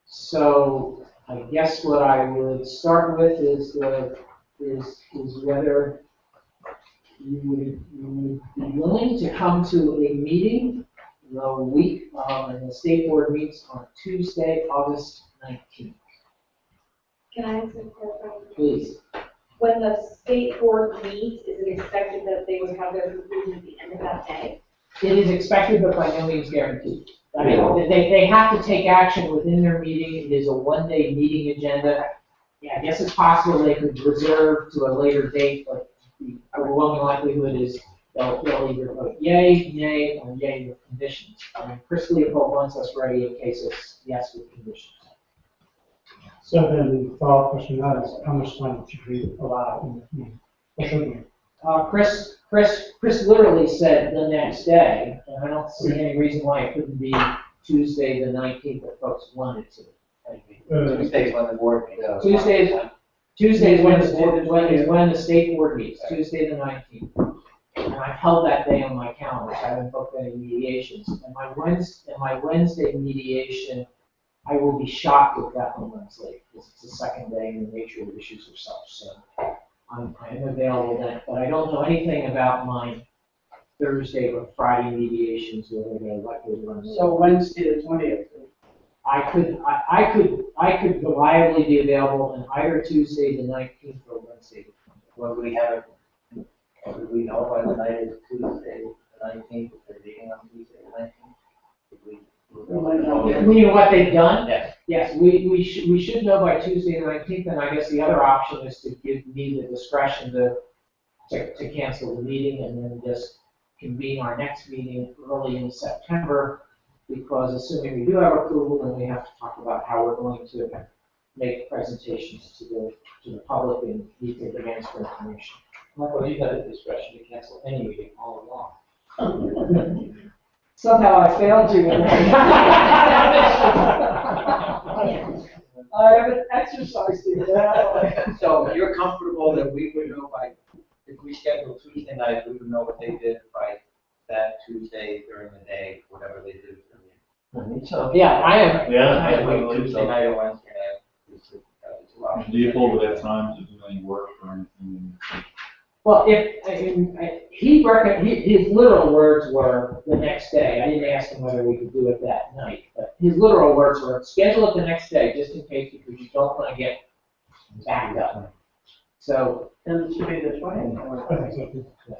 So I guess what I would start with is whether you would be willing to come to a meeting the week, and the State Board meets on Tuesday, August 19th. Can I ask a question? Please. When the state board meets, is it expected that they would have their conclusion at the end of that day? It is expected, but by no means guaranteed. I mean, they have to take action within their meeting. It is a one-day meeting agenda. Yeah, I guess it's possible they could reserve to a later date, but the overwhelming likelihood is they'll either vote yay, nay, or yay with conditions. I mean, Chris Leopold wants us ready in case it's yes with conditions. So then the follow-up question now is, how much time should we allow in the meeting? Or should we? Chris literally said the next day, and I don't see any reason why it couldn't be Tuesday the 19th if folks wanted to. Tuesday's when the board meets. Tuesday is when the State Board meets, Tuesday the 19th. And I've held that day on my calendar, so I haven't booked any mediations. And my Wednesday mediation, I will be shocked if that one runs late, because it's the second day and the nature of the issues are such. So I am available then, but I don't know anything about my Thursday or Friday mediations, whether they're what we're running. So Wednesday the 20th. I could reliably be available on either Tuesday the 19th or Wednesday the 20th. When we have it, do we know by the night of Tuesday, the 19th, if they're meeting on Tuesday, the 19th? Did we- You know what they've done? Yes. Yes, we should know by Tuesday the 19th, and I guess the other option is to give me the discretion to cancel the meeting and then just convene our next meeting early in September, because assuming we do have approval, then we have to talk about how we're going to make presentations to the public and meet their demands for information. Michael, you have the discretion to cancel any meeting all along. Somehow I failed you with that. I haven't exercised it. So you're comfortable that we would know by, if we schedule Tuesday night, we would know what they did by that Tuesday during the day, whatever they did. So. Yeah, I am. Yeah. I have like Tuesday night or Wednesday night. 2 hours. Do you hold it at time to do any work or anything? Well, his literal words were the next day. I didn't ask him whether we could do it that night, but his literal words were, schedule it the next day, just in case, because you don't want to get backed up. So, Then it should be the 20th.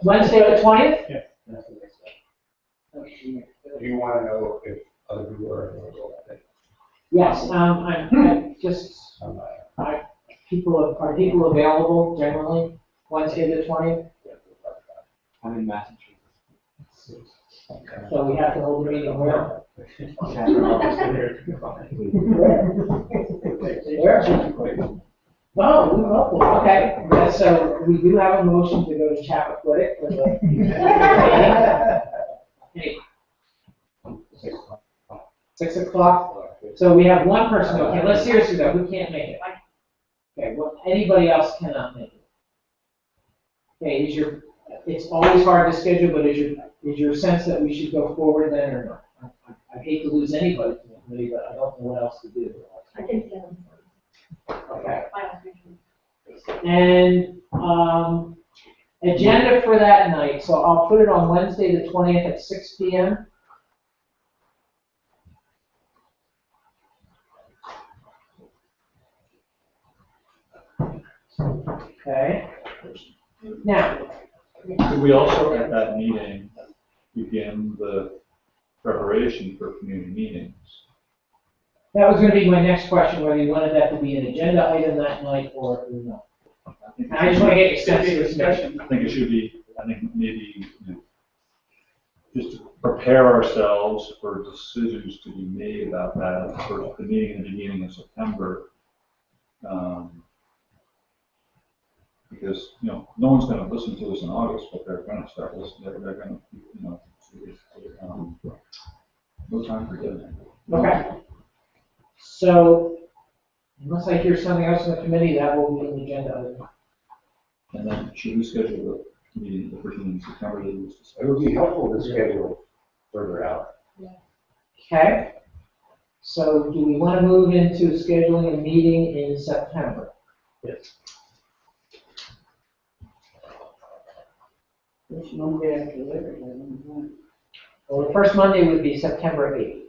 Wednesday the 20th? Do you want to know if other people are available that day? Yes, I'm just, are people available generally, Wednesday the 20th? I'm in Massachusetts. So we have to hold the meeting where? Where? Oh, we will. Okay, yeah, so we do have a motion to go to Chappaquiddick for the meeting. Hey. 6 o'clock? So we have one person, okay, let's seriously though, who can't make it? Okay, well, anybody else cannot make it. Okay, it's always hard to schedule, but is your sense that we should go forward then or not? I hate to lose anybody from the committee, but I don't know what else to do. I can see them. Okay. And, agenda for that night, so I'll put it on Wednesday the 20th at 6 p.m. Okay. Now, Could we also at that meeting begin the preparation for community meetings? that was gonna be my next question, whether you wanted that to be an agenda item that night or not. I just wanna get your sense of discussion. I think it should be, I think maybe, just to prepare ourselves for decisions to be made about that for the meeting in the beginning of September. Because, no one's gonna listen to us in August, but they're gonna start listening, they're gonna, no time for dinner. Okay. So, unless I hear something else in the committee, that will be an agenda item. And then should we schedule the meeting, the first meeting in September that was discussed? It would be helpful to schedule further out. Okay. So do we want to move into scheduling a meeting in September? Yes. Which Monday after Labor Day? Well, the first Monday would be September 8th.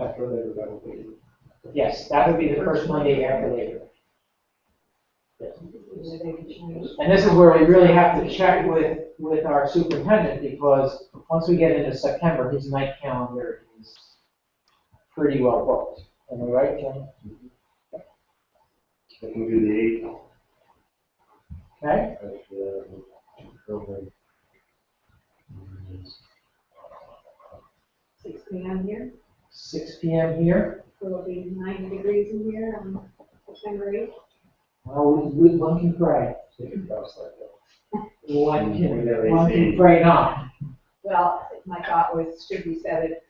After Labor Day will be. Yes, that would be the first Monday after Labor Day. And this is where we really have to check with our superintendent, because once we get into September, his night calendar is pretty well booked. Am I right, Ken? I can do the 8th. Okay? Program. 6 p.m. here, 6 p.m. here. so it'll be 90 degrees in here on September 8th. Well, one can pray. One can pray not. Well, my thought was, should we set it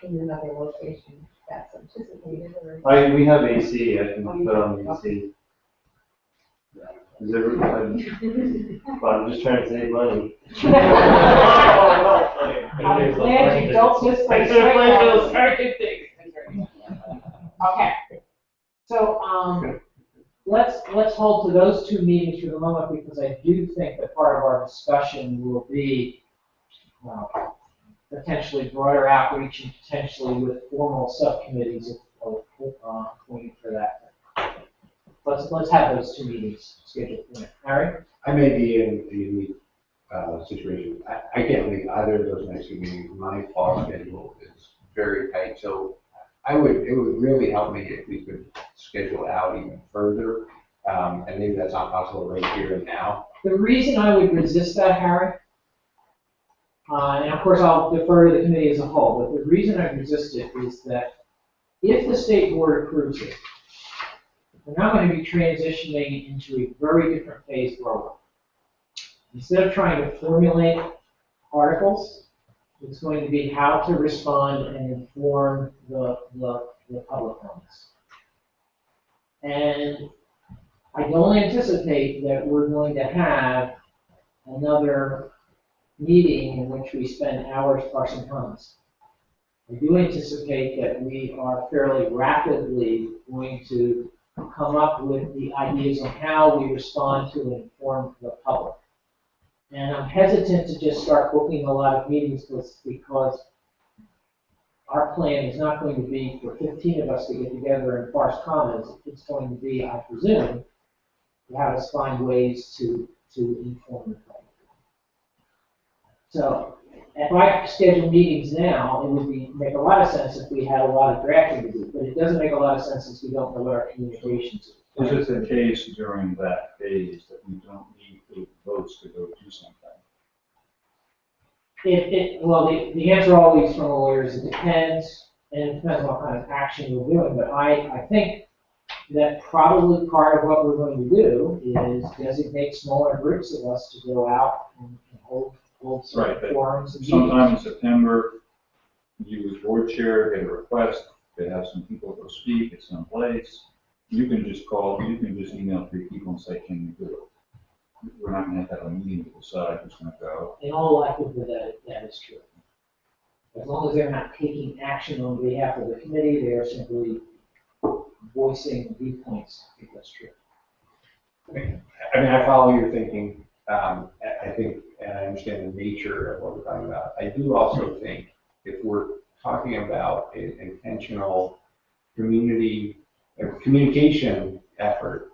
in another location that's anticipated, or? We have AC, I can put on the AC. Is everybody, I'm just trying to save money. I'm glad you don't misplace those certain things. Okay. So, let's hold to those two meetings for the moment, because I do think that part of our discussion will be potentially broader outreach and potentially with formal subcommittees of appointing for that. Let's have those two meetings scheduled for that. Harry? I may be in a unique situation. I can't make either of those next two meetings. My fall schedule is very tight, so it would really help me if we could schedule out even further. And maybe that's not possible right here and now. The reason I would resist that, Harry, and of course I'll defer to the committee as a whole, but the reason I resist it is that if the state board approves it, we're now going to be transitioning into a very different phase of our work. Instead of trying to formulate articles, it's going to be how to respond and inform the public on this. And I don't anticipate that we're going to have another meeting in which we spend hours parsing comments. I do anticipate that we are fairly rapidly going to come up with the ideas on how we respond to and inform the public. And I'm hesitant to just start booking a lot of meetings because our plan is not going to be for 15 of us to get together and parse comments. It's going to be, I presume, to have us find ways to inform the public. So if I schedule meetings now, it would make a lot of sense if we had a lot of drafting to do, but it doesn't make a lot of sense since we don't know what our communications are. Is it the case during that phase that we don't need 8 votes to go do something? Well, the answer always from a lawyer is it depends, and it depends on what kind of action we're doing, but I think that probably part of what we're going to do is designate smaller groups of us to go out and hold Right, but forums. And sometime in September, you as board chair get a request to have some people go speak at some place. You can just email 3 people and say, can you do it? We're not going to have a meeting to decide who's going to go. In all likelihood, that is true. As long as they're not taking action on behalf of the committee, they are simply voicing viewpoints. I think that's true. I mean, I follow your thinking. I think, and I understand the nature of what we're talking about. I do also think if we're talking about an intentional communication effort,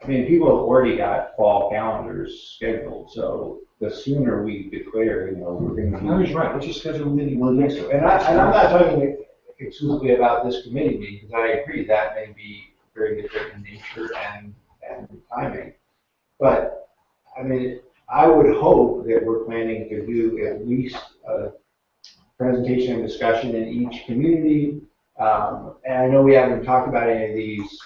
I mean, people have already got fall calendars scheduled, so the sooner we declare, we're going to be. Harry's right. Let's just schedule a meeting one next to it. And I'm not talking exclusively about this committee meeting, because I agree that may be very different in nature and timing. But, I mean, I would hope that we're planning to do at least a presentation and discussion in each community. And I know we haven't talked about any of these.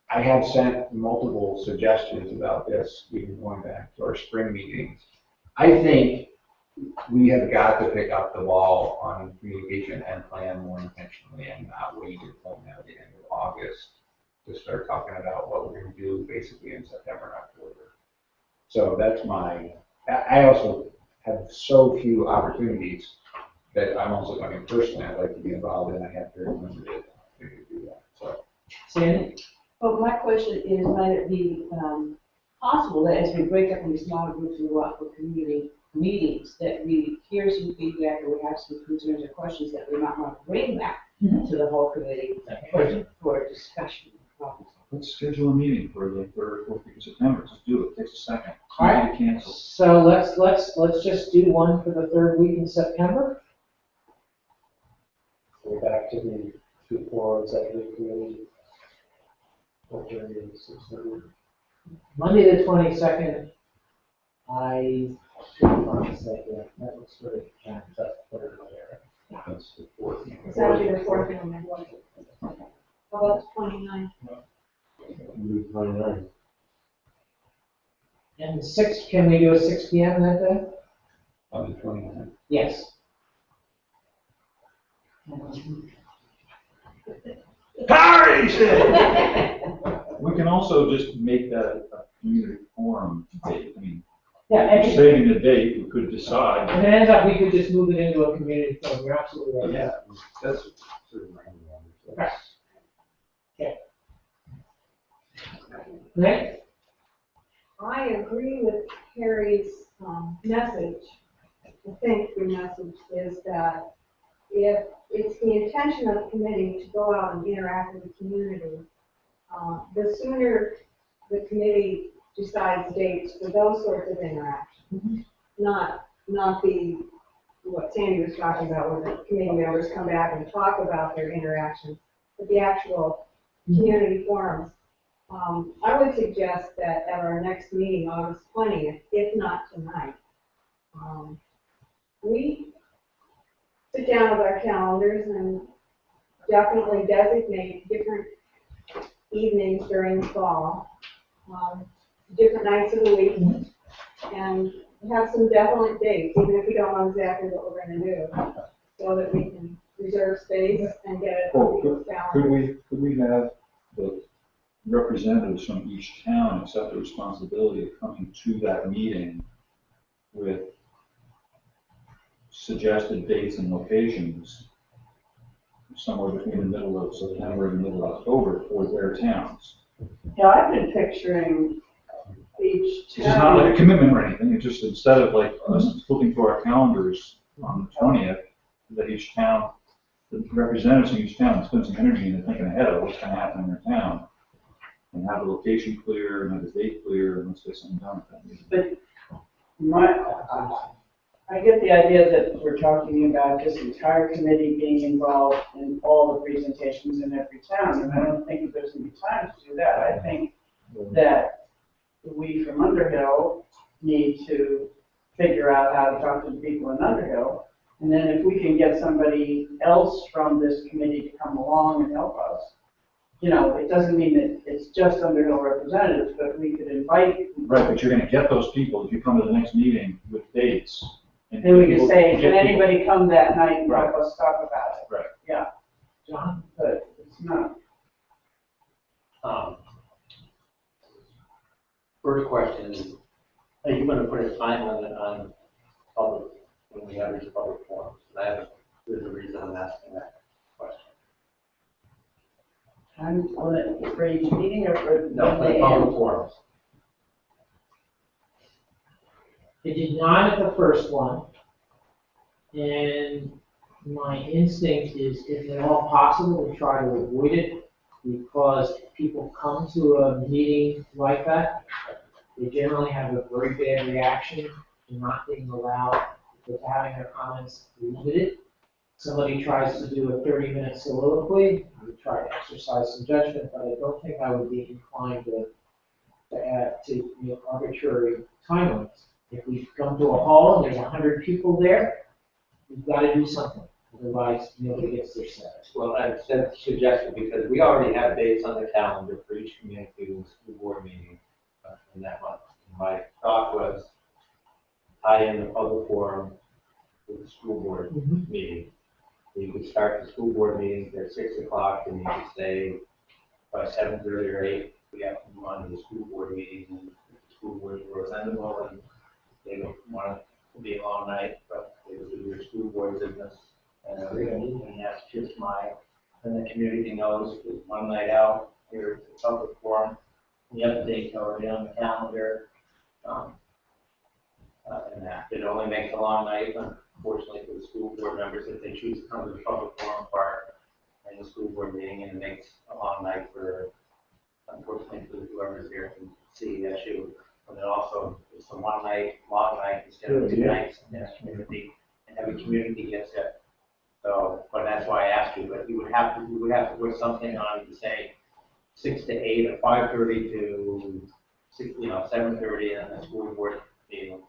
I have sent multiple suggestions about this, even going back to our spring meetings. I think we have got to pick up the ball on communication and plan more intentionally and not wait until now the end of August to start talking about what we're going to do basically in September and October. So that's I also have so few opportunities that I'm also, personally, I'd like to be involved in. I have very limited opportunity to do that. So, Sandy? Well, my question is, might it be possible that as we break up into smaller groups and go out for community meetings, that we hear some feedback or we have some concerns or questions that we might want to bring back to the whole committee for discussion? Let's schedule a meeting for the 3rd or 4th week of September. Just do it. It takes a second. All right. Cancel. So let's just do one for the 3rd week in September. We're back to the 2-4 executive committee. Monday the 22nd, I should say that looks good. That's the 3rd there. That's the 4th. It's actually the 4th one. How about the 29th? And the 6th, can we do a 6 p.m. that day? on the 29th. Yes. Harry said! We can also just make that a community forum date. I mean, saving the date, we could decide. If it ends up, we could just move it into a community forum. You're absolutely right. Yeah, that's sort of my own. Okay. Okay? I agree with Harry's message. I think the message is that if it's the intention of the committee to go out and interact with the community, the sooner the committee decides dates for those sorts of interactions, not the, what Sandy was talking about, where the committee members come back and talk about their interactions, but the actual community forums. I would suggest that at our next meeting, August 20th, if not tonight, we sit down with our calendars and definitely designate different evenings during the fall, different nights of the week, and have some definite dates, even if we don't know exactly what we're going to do, so that we can reserve space and get it on people's calendars. Could we have the representatives from each town accept the responsibility of coming to that meeting with suggested dates and locations somewhere between the middle of September and the middle of October for their towns? Yeah, I've been picturing each It's just not like a town. commitment or anything, it's just instead of like us flipping through our calendars on the 20th, that each town, the representatives from each town spend some energy into thinking ahead of what's going to happen in their town, and have the location clear, and have the date clear, and let's get something done with that meeting. But I get the idea that we're talking about this entire committee being involved in all the presentations in every town, and I don't think there's going to be time to do that. I think that we from Underhill need to figure out how to talk to the people in Underhill, and then if we can get somebody else from this committee to come along and help us, you know, it doesn't mean that it's just Underhill representatives, but we could invite. Right, but you're going to get those people if you come to the next meeting with dates. And Then we can say, get can people- anybody come that night and Right. help us talk about it? Right. Yeah, John? but it's not. First question is, are you going to put a time limit on public, when we have these public forums? There's a reason I'm asking that question. Time limit for each meeting or for? No, for the public forums. It did not at the first one, and my instinct is, if at all possible, to try to avoid it, because if people come to a meeting like that, they generally have a very bad reaction to not being allowed, to having their comments limited. Somebody tries to do a 30-minute soliloquy, I would try to exercise some judgment, but I don't think I would be inclined to make arbitrary time limits. If we come to a hall and there's 100 people there, we've got to do something, otherwise nobody gets their say. Well, that's suggested because we already have dates on the calendar for each community and school board meeting in that month. My thought was tie in the public forum with the school board meeting. You could start the school board meetings at 6 o'clock and you could stay by 7:30 or 8. We have to move on to the school board meeting, and the school board was endable, and they don't want it to be a long night, but they will do their school board business. And that's just and the community knows it's one night out, here at the public forum. We have the dates already on the calendar. And that it only makes a long night, unfortunately, for the school board members if they choose to come to the public forum part and the school board meeting, and it makes a long night for, unfortunately, for whoever's here to see the issue. But it also is a one night, long night instead of 2 nights in the community, and every community gets it. So, but that's why I asked you, but we would have to put something on to say 6 to 8 or 5:30 to 7:30 and the school board meeting.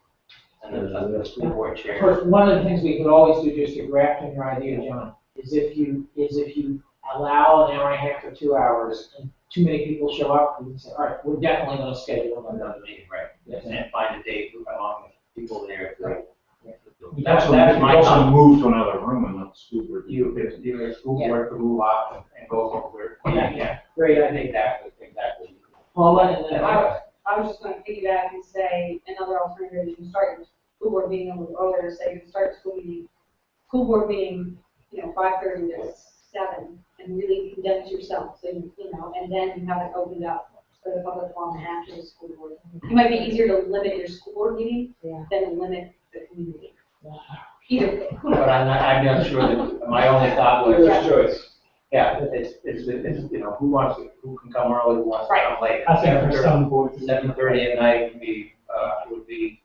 And then the school board chair. Of course, one of the things we could always do, just to graft in your idea, John, is if you allow an hour and a half or 2 hours and too many people show up, we can say, all right, we're definitely going to schedule Another meeting, right? Yes. And find a date along with people there. Right. You That's also my thought. move to another room and let the school board. The school board could move off and go over. Yeah. Great idea. Exactly. Paula, and then I was just going to piggyback and say another alternative is you start your school board meeting a little earlier, say you start school board meeting, 5:30 to 7, and really condense yourself, so and then you have it opened up for the public forum after the school board. It might be easier to limit your school board meeting Yeah. than limit the community. Either way. But I'm not sure that, my only thought was. First choice. Yeah, it's, you know, who can come early, who wants to come late. I think for some boards. 7:30 at night would be,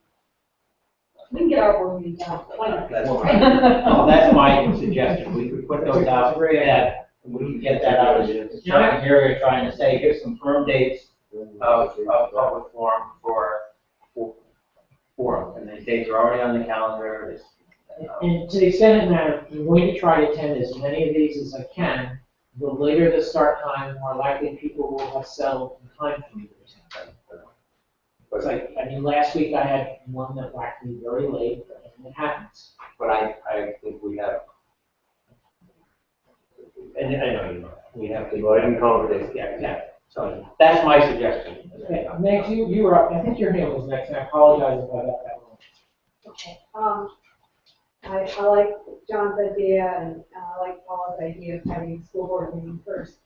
We can get our board meeting down. Why not? that's my suggestion, we could put those out, that, we can get that out as a certain area, trying to say, give some firm dates of public forum for, and the dates are already on the calendar, And to the extent it matters, I'm going to try to attend as many of these as I can. The later the start time, the more likely people will have settled in time for me to attend. It's like, I mean, last week I had one that whacked me very late, and it happens. but I think we have, and I know you know, we have to. Divide and conquer. Yeah, exactly, so that's my suggestion. Okay, Meg, you were up, I think your hand was next, and I apologize if I got that wrong. Okay, I like John's idea and I like Paula's idea of having a school board meeting first.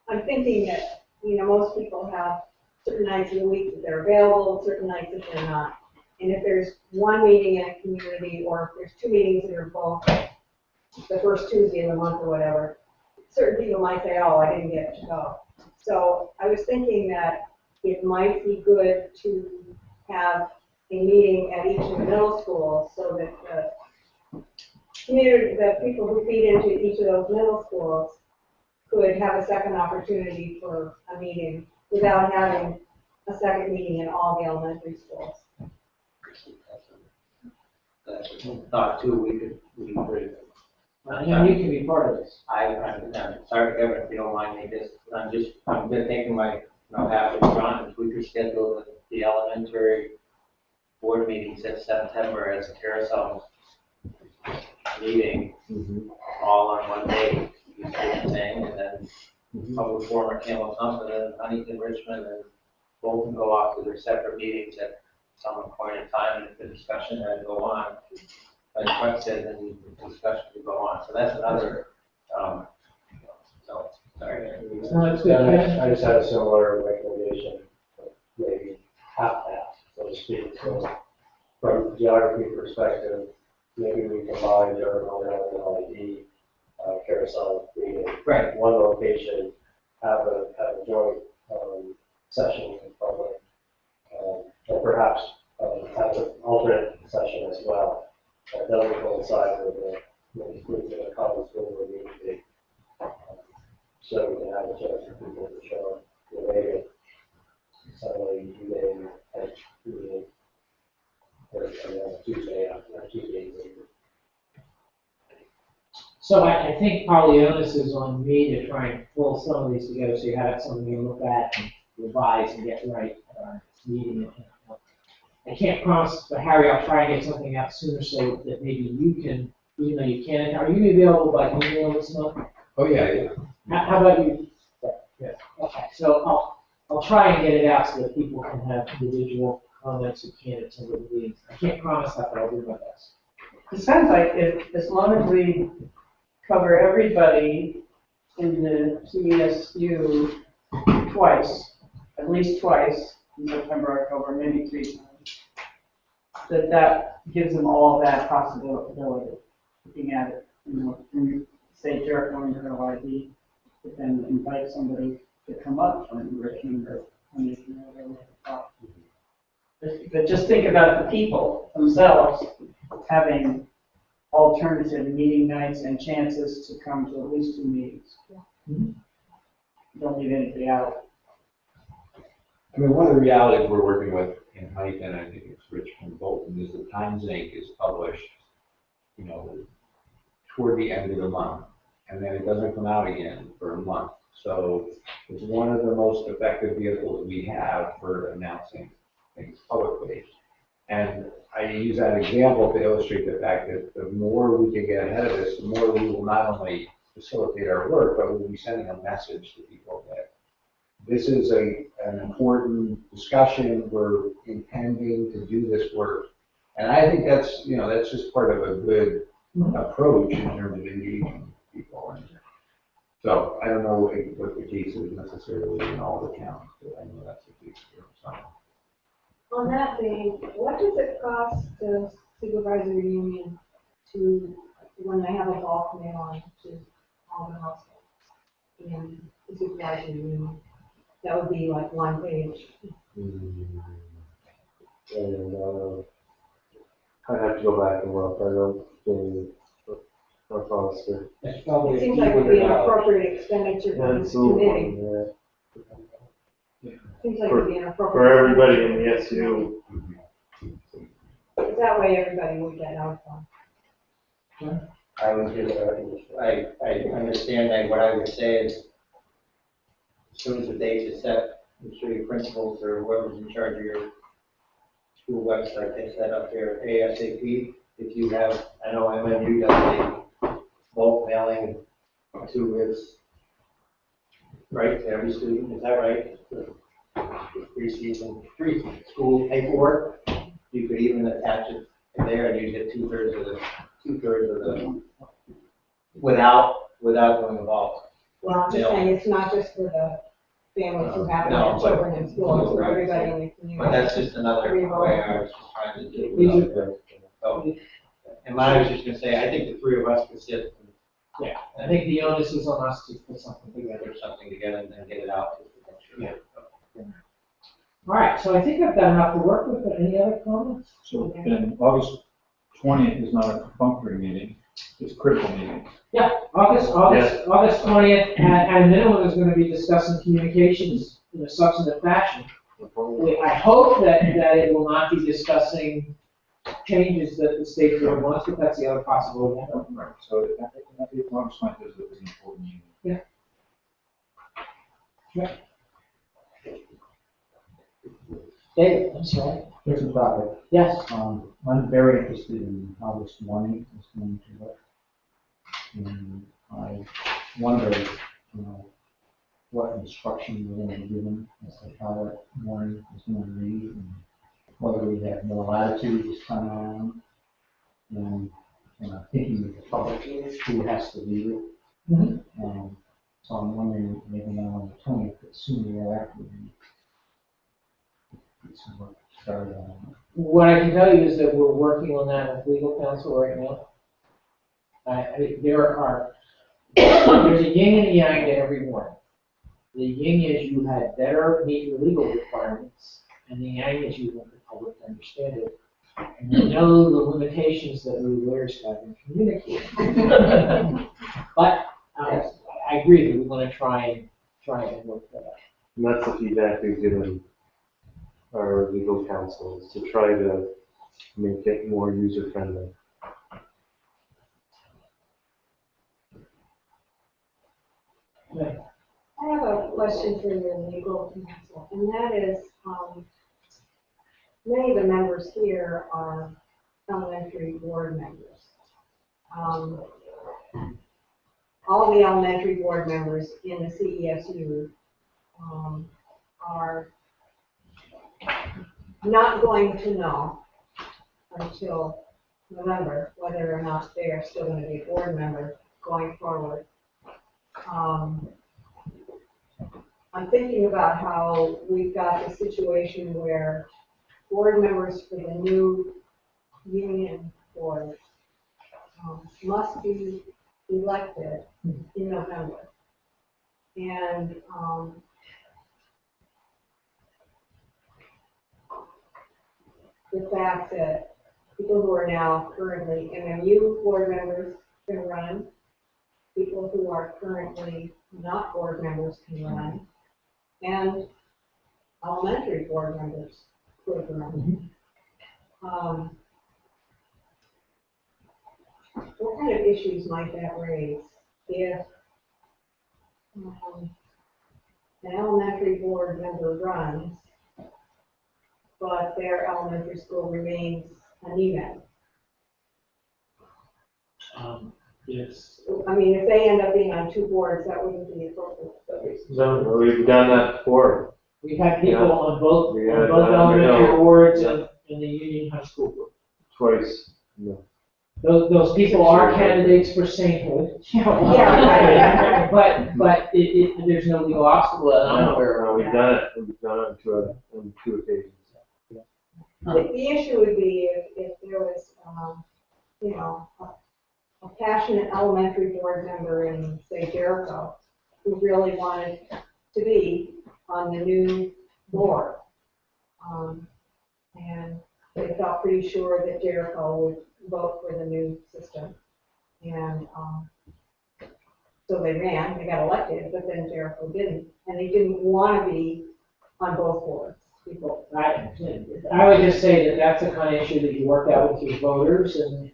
I'm thinking that, you know, most people have certain nights of the week that they're available, certain nights that they're not. And if there's one meeting in a community, or if there's two meetings that are both the first Tuesday of the month or whatever, certain people might say, oh, I didn't get to go. So I was thinking that it might be good to have a meeting at each of the middle schools so that the community, the people who feed into each of those middle schools could have a second opportunity for a meeting without having a second meeting in all the elementary schools. That's a thought too, we could. And you can be part of this. I'm sorry, Kevin, if you don't mind me, I'm been thinking half of John, if we could schedule the elementary board meetings in September as a carousel meeting, all on one day, you see what I'm saying, and then public forum at Campbell Thompson, and Huntington, Richmond, and both can go off to their separate meetings at some point in time, and if the discussion had to go on, like Chuck said, then the discussion could go on, so that's another, so, sorry. No, it's good. I just had a similar recommendation, maybe half-half, so to speak. So from a geography perspective, maybe we combine Durham and LED carousel meeting. Right. One location, have a joint session in public, and perhaps have an alternate session as well. That doesn't coincide with the maybe in a common school where we need to be. So we can have a chance for people to show up. Maybe suddenly you may have meeting or Tuesday after Tuesday. So I think probably the onus is on me to try and pull some of these together, so you have something to look at and revise and get right at our meeting. I can't promise, but Harry, I'll try and get something out sooner so that maybe you can, even though you can't, are you available by email this month? Oh, yeah. How about you? Yeah. Okay, so I'll try and get it out so that people can have individual comments who can't attend the meetings. I can't promise that, but I'll do my best. It sounds like as long as we cover everybody in the CSU twice, at least twice, in September, October, maybe 3 times, that gives them all that possibility, looking at it, when you say Derek going to LID, but then invite somebody to come up from Richmond or Huntington or whatever. But just think about the people themselves having alternative meeting nights and chances to come to at least 2 meetings. Don't leave anybody out. I mean, one of the realities we're working with in Huntington, I think it's Richmond Bolton, is the Times Inc. is published, toward the end of the month, and then it doesn't come out again for a month. So it's one of the most effective vehicles we have for announcing things publicly. And I use that example to illustrate the fact that the more we can get ahead of this, the more we will not only facilitate our work, but we'll be sending a message to people that this is an important discussion. We're intending to do this work. And I think that's just part of a good approach in terms of engaging people. So I don't know what the case is necessarily in all the towns, but I know that's the case here, so. On that thing, what does it cost the supervisory union to, when they have a bulk mail on to all the households? And the supervisory union, that would be like one page. And, I'd have to go back and look, I don't, our policy. It's probably It a seems few like it would be an $100. appropriate expenditure for this committee. Yeah. Seems like it would be an appropriate. For everybody in the SU. Because that way everybody would get notified. I would just, I understand that what I would say is, as soon as the date is set, I'm sure your principals or whoever's in charge of your school website, they set up there ASAP. If you have, I know MMU does a bulk mailing to its, right, to every student, is that right? Free school paperwork, you could even attach it there and you get two-thirds of the, without going involved. Well, I'm just saying, it's not just for the families who have their children in school, it's for everybody in the community. But that's just another way I was just trying to do it. So, and I was just gonna say, I think the three of us could sit. Yeah, I think the onus is on us to put something together. Put something together and then get it out. Yeah. All right, so I think I've got enough to work with, but any other comments? So then August 20th is not a perfunctory meeting, it's a critical meeting. Yeah, August 20th, at a minimum, is going to be discussing communications in a substantive fashion. I hope that it will not be discussing changes that the state board wants, but that's the other possibility. Right, so I think August 20th is an important meeting. Yeah. Yeah. David, I'm sorry. Different topic. Yes. I'm very interested in how this morning is going to look. And I wonder, what instruction we're going to be given as to how that morning is going to read, and whether we have more latitude this time around. And I'm thinking of the public who has to read it. Mm-hmm. So I'm wondering, maybe not on the 20th, but sooner thereafter, we get some work started on it. What I can tell you is that we're working on that with legal counsel right now. There's a yin and a yang to every morning. The yin is you had better meet your legal requirements, and the yang is you want the public to understand it. And you know the limitations that we lawyers have in communicating. But I agree that we want to try and work that out. And that's the feedback we've given our legal counsel, is to try to make it more user-friendly. I have a question for your legal counsel, and that is, many of the members here are elementary board members. All the elementary board members in the CESU are not going to know until November whether or not they are still going to be a board member going forward. I'm thinking about how we've got the situation where board members for the new union board must be elected in November. And the fact that people who are now currently MMU board members can run, people who are currently not board members can run, and elementary board members could run. What kind of issues might that raise if an elementary board member runs, but their elementary school remains anemic? Yes. I mean, if they end up being on two boards, that wouldn't be appropriate. No, we've done that before. We've had people on both Yeah, elementary boards yeah. and the union high school board. Twice. No. Those people are candidates for sainthood. Yeah. But there's no legal obstacle that I'm aware of. We've done it on two occasions. The issue would be if there was, you know, a passionate elementary board member in, say, Jericho, who really wanted to be on the new board. And they felt pretty sure that Jericho would vote for the new system. And so they ran, they got elected, but then Jericho didn't. And they didn't want to be on both boards. People. I would just say that that's the kind of issue that you work out with your voters and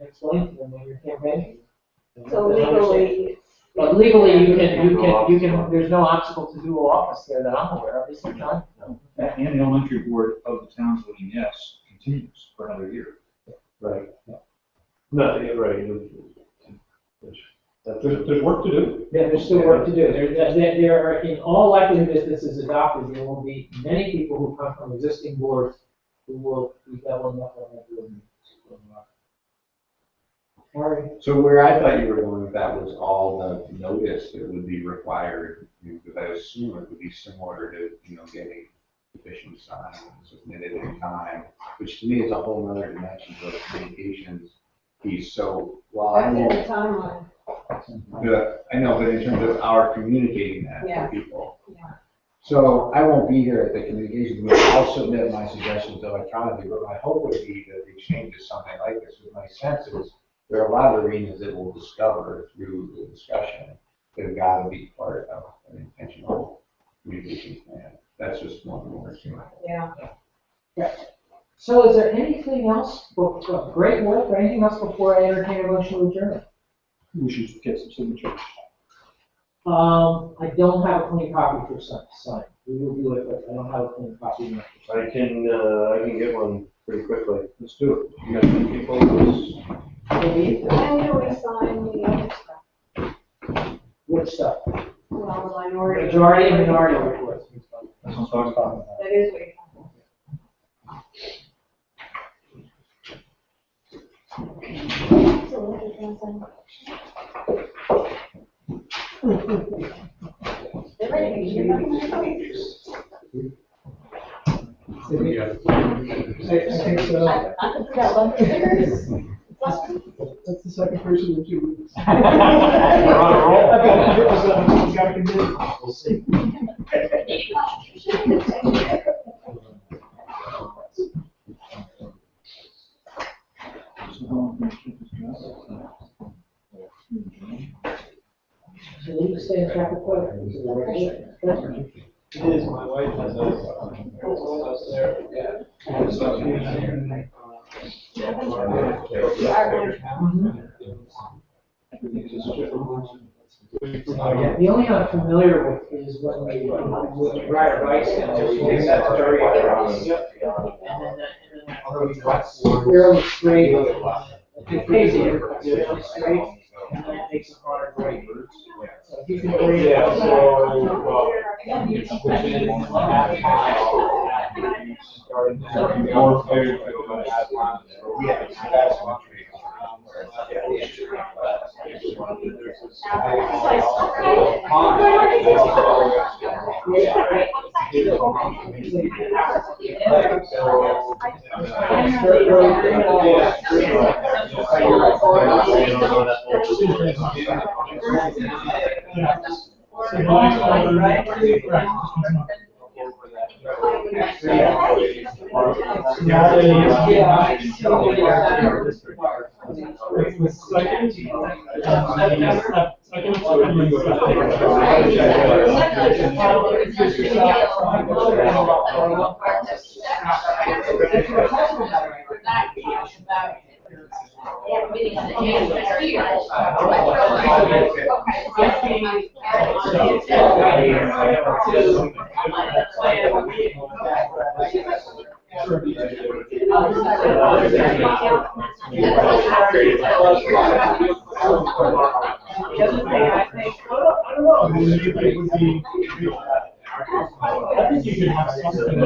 explain to them when you're campaigning. So legally, But legally, you can, there's no obstacle to dual office there that I'm aware of, is there, John? No. And the elementary board of the town's voting yes continues for another year. Right. No, you're right. There's work to do. Yeah, there's still work to do. There are, in all likelihood, if this is adopted, there will be many people who come from existing boards who will be doubling up on that board. So where I thought you were going with that was all the notice that would be required, because I assume it would be similar to, getting petitions signed and submitted in time, which to me is a whole other dimension of the communications piece. So while I that's in the won't, timeline. I know, but in terms of our communicating that Yeah. to people. Yeah. So I won't be here at the communications meeting. I'll submit my suggestions electronically, but my hope would be that the exchange is something like this. With my sense is there are a lot of arenas that we'll discover through the discussion that have got to be part of an intentional communication plan. That's just one more example. Yeah. So is there anything else, great work, or anything else before I entertain a motion to adjourn? We should get some signatures. I don't have a clean copy for sign. We will do it, but I don't have a clean copy. I can get one pretty quickly. Let's do it. You got any people? When do we sign the other stuff? Which stuff? Well, the minority. Majority and minority reports. That's what I'm talking about. That is what you're I think so. That's the second person in 2 weeks. We're on a roll. I've got a committee. We'll see. So you need to stay in track of what? It is, my wife has us there, yeah. The only I'm familiar with is when we write a rice down, we set the dirty across. And then that's fairly straight. It's easy, it's fairly straight, and then it takes a hard break. So if you can break. Yeah, so, which is starting to be more fair to we have a fast one. I think you could have something.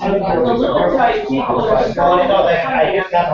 A little tight people are. Well, I know that, I guess that's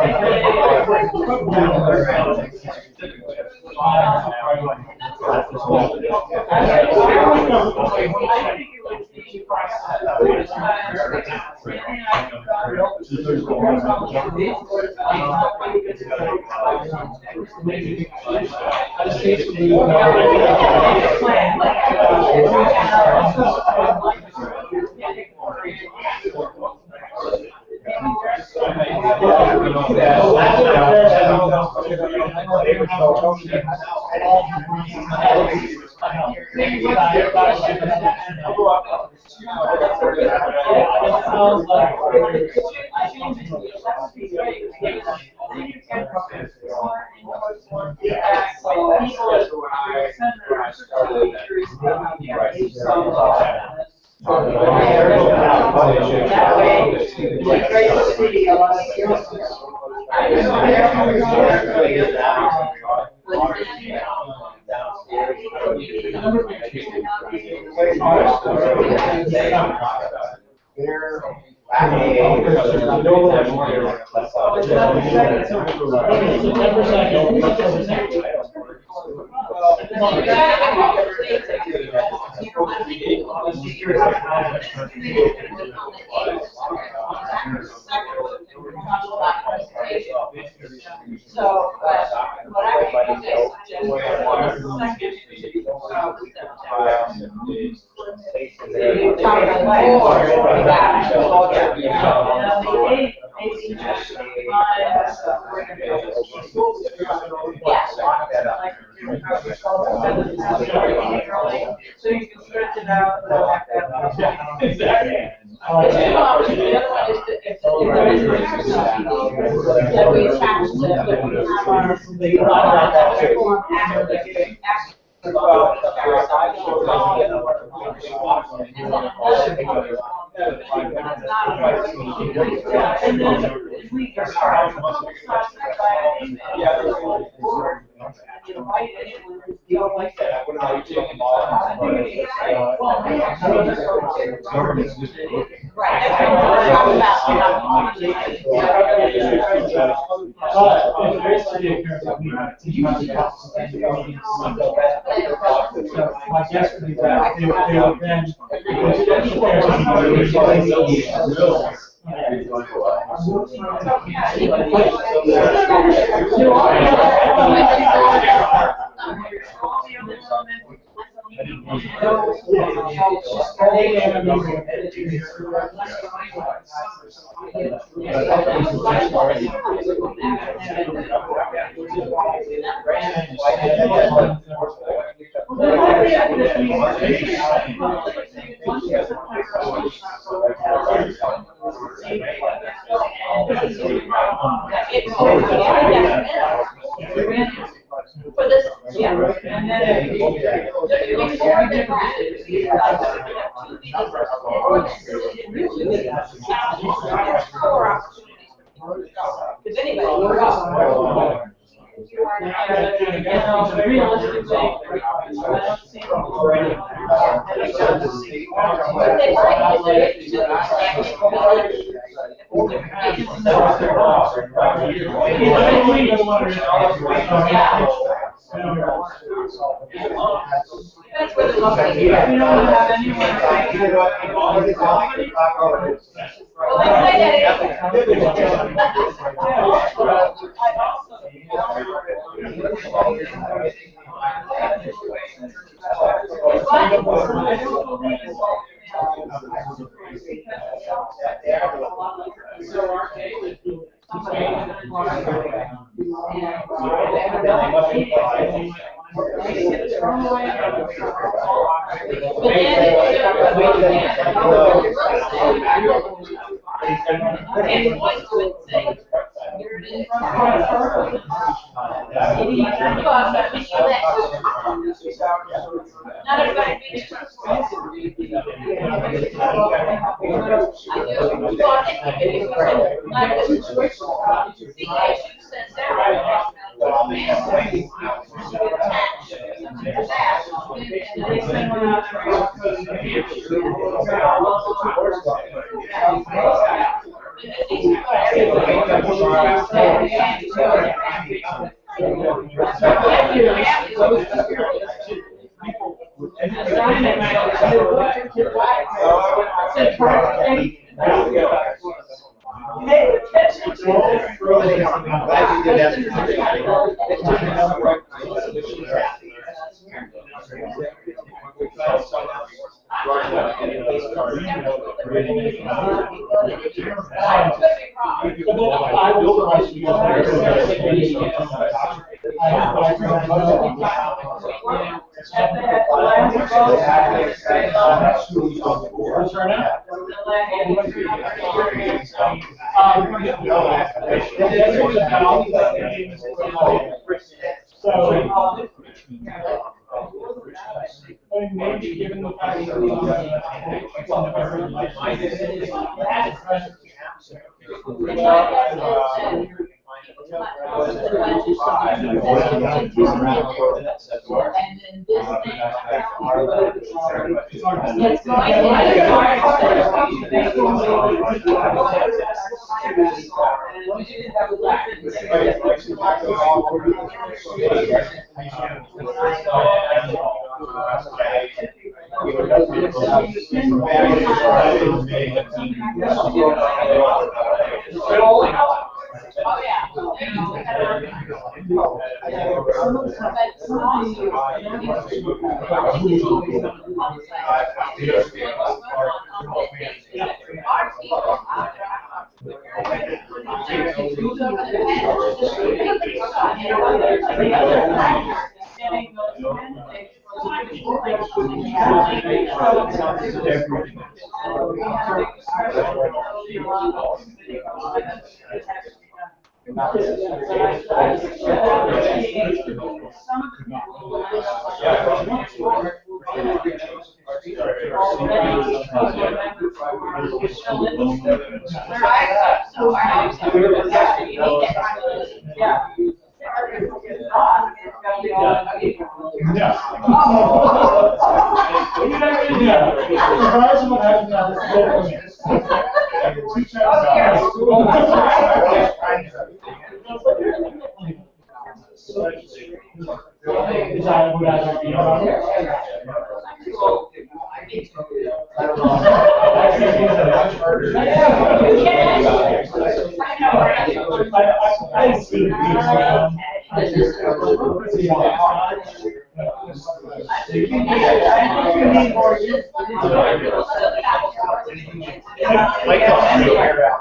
So, what I would so you can stretch it out. Exactly. The other one is if there is an exercise that we attach to You don't like that, I wouldn't know you taking them all. My guess would be that they would then. For this, yeah, and then before they because anybody will go. Realistically, I don't see that's where the love is. We don't have anyone. Well, they say that not everybody beats Pay attention to I'm glad you did Maybe given the fact that we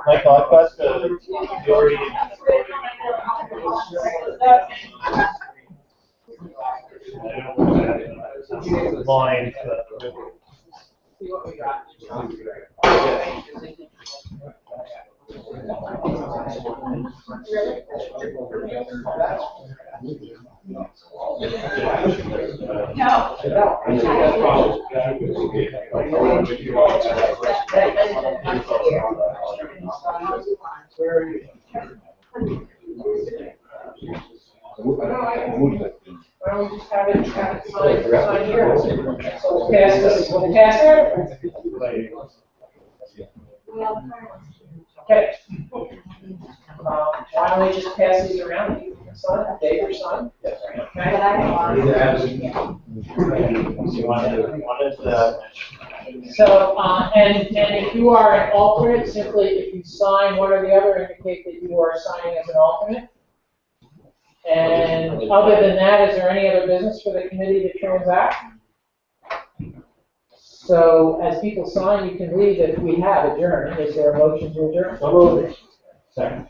Michael, I've got the already lines. Well, we just have it sign here. So we'll pass this, we'll pass it. Okay. Why don't we just pass these around? You can sign, Dave, your sign. So, and if you are an alternate, simply if you sign one or the other, indicate that you are signing as an alternate. And other than that, is there any other business for the committee to transact? So as people sign, you can read that we have adjourned. Is there a motion to adjourn? So moved. Second.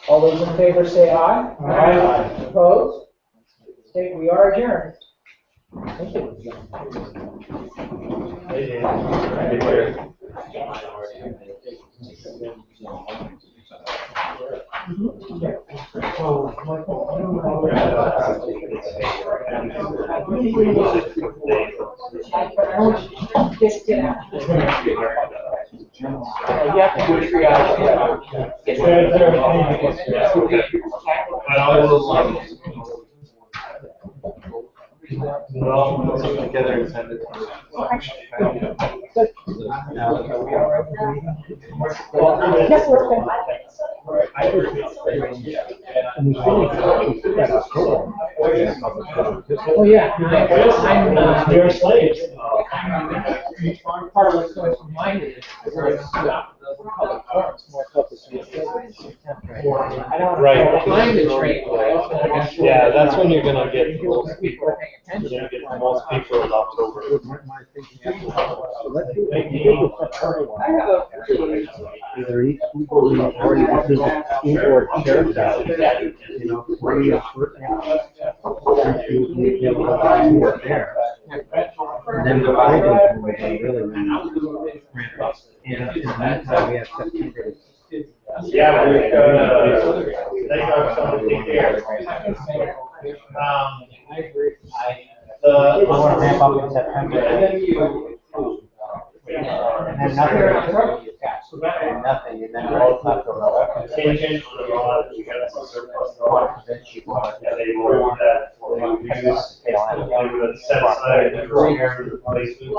All those in favor say aye. Aye. Opposed? Okay, we are adjourned. Thank you. Just get out. You have to do a triage. I will We'll all put something together and send it to you. Yes, we're okay. Oh, yeah. I'm, You're slaves. part of what's going through my head is, public forums, more focused on I don't Right. want to go behind the train, but I also want to make sure. Yeah, that's when you're gonna get the most People people. are paying attention. You're gonna get the most people in October. I have a really, Either each school board or the school board chair salary, you know, where you work there. And then the program would be really ramp up. And in the meantime, we have September. Yeah, they got something to take care. I agree. We want to ramp up in September. And then nothing. And nothing, and then all left over. Contingent, you got some surplus. Yeah, they were that, they would use, they would set aside a repair, replacement.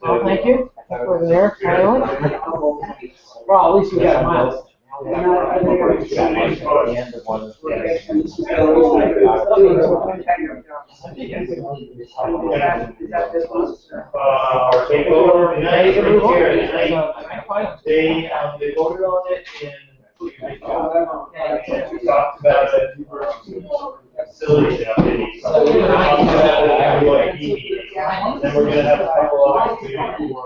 Oh, thank you. Over there, finally. Well, at least we got a mile. They voted, they voted on it and talked about it. Facility updates. So we're talking about it every like meeting. Then we're gonna have a couple of opportunities for.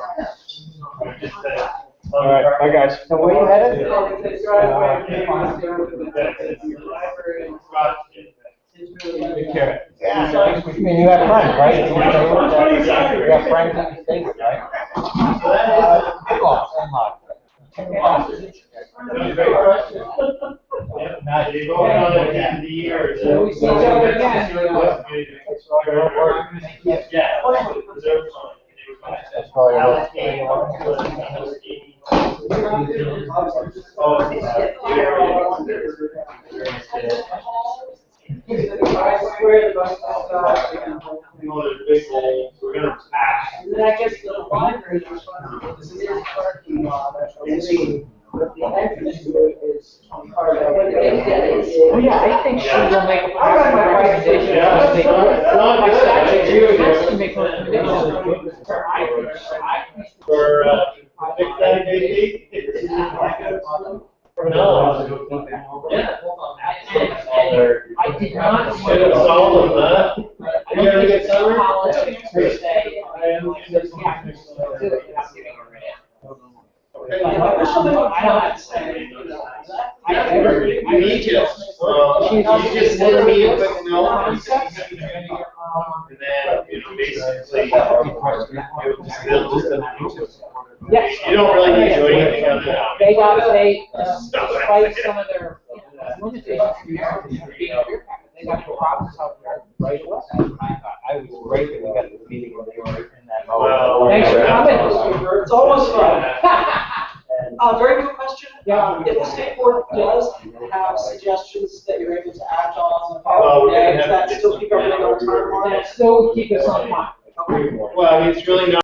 All right, bye guys. So where you headed? Take care. Yeah. I mean, you have friends, right? You have friends that you stay with, right? Good luck. They voted on it at the end of the year. So We see each other again. Yeah. That's probably We're gonna pack. And then I guess the library is this is parking lot, the entrance to it is part of it. Oh, yeah, I think she will make a recommendation. Yeah. By statute, she has to make a recommendation. For, fix that date? No. Yeah. I did not. Should have solved them, huh? I You having a good summer? Politics per se. I am. I don't have to say. I need you. You just send me a quick note. And then, basically, Yes. you don't really need to do anything on that. They despite some of their limitations, being a beer packet, they got the problems out there right away. I was great that we got the meeting when they were in that. Well, Thanks for coming. It's almost fun. Very good question. Yeah. If the state board does have suggestions that you're able to act on the Well, following we're gonna day, does have that to still keep everything on timeline? That still would keep us on time. Well, I mean, it's really not.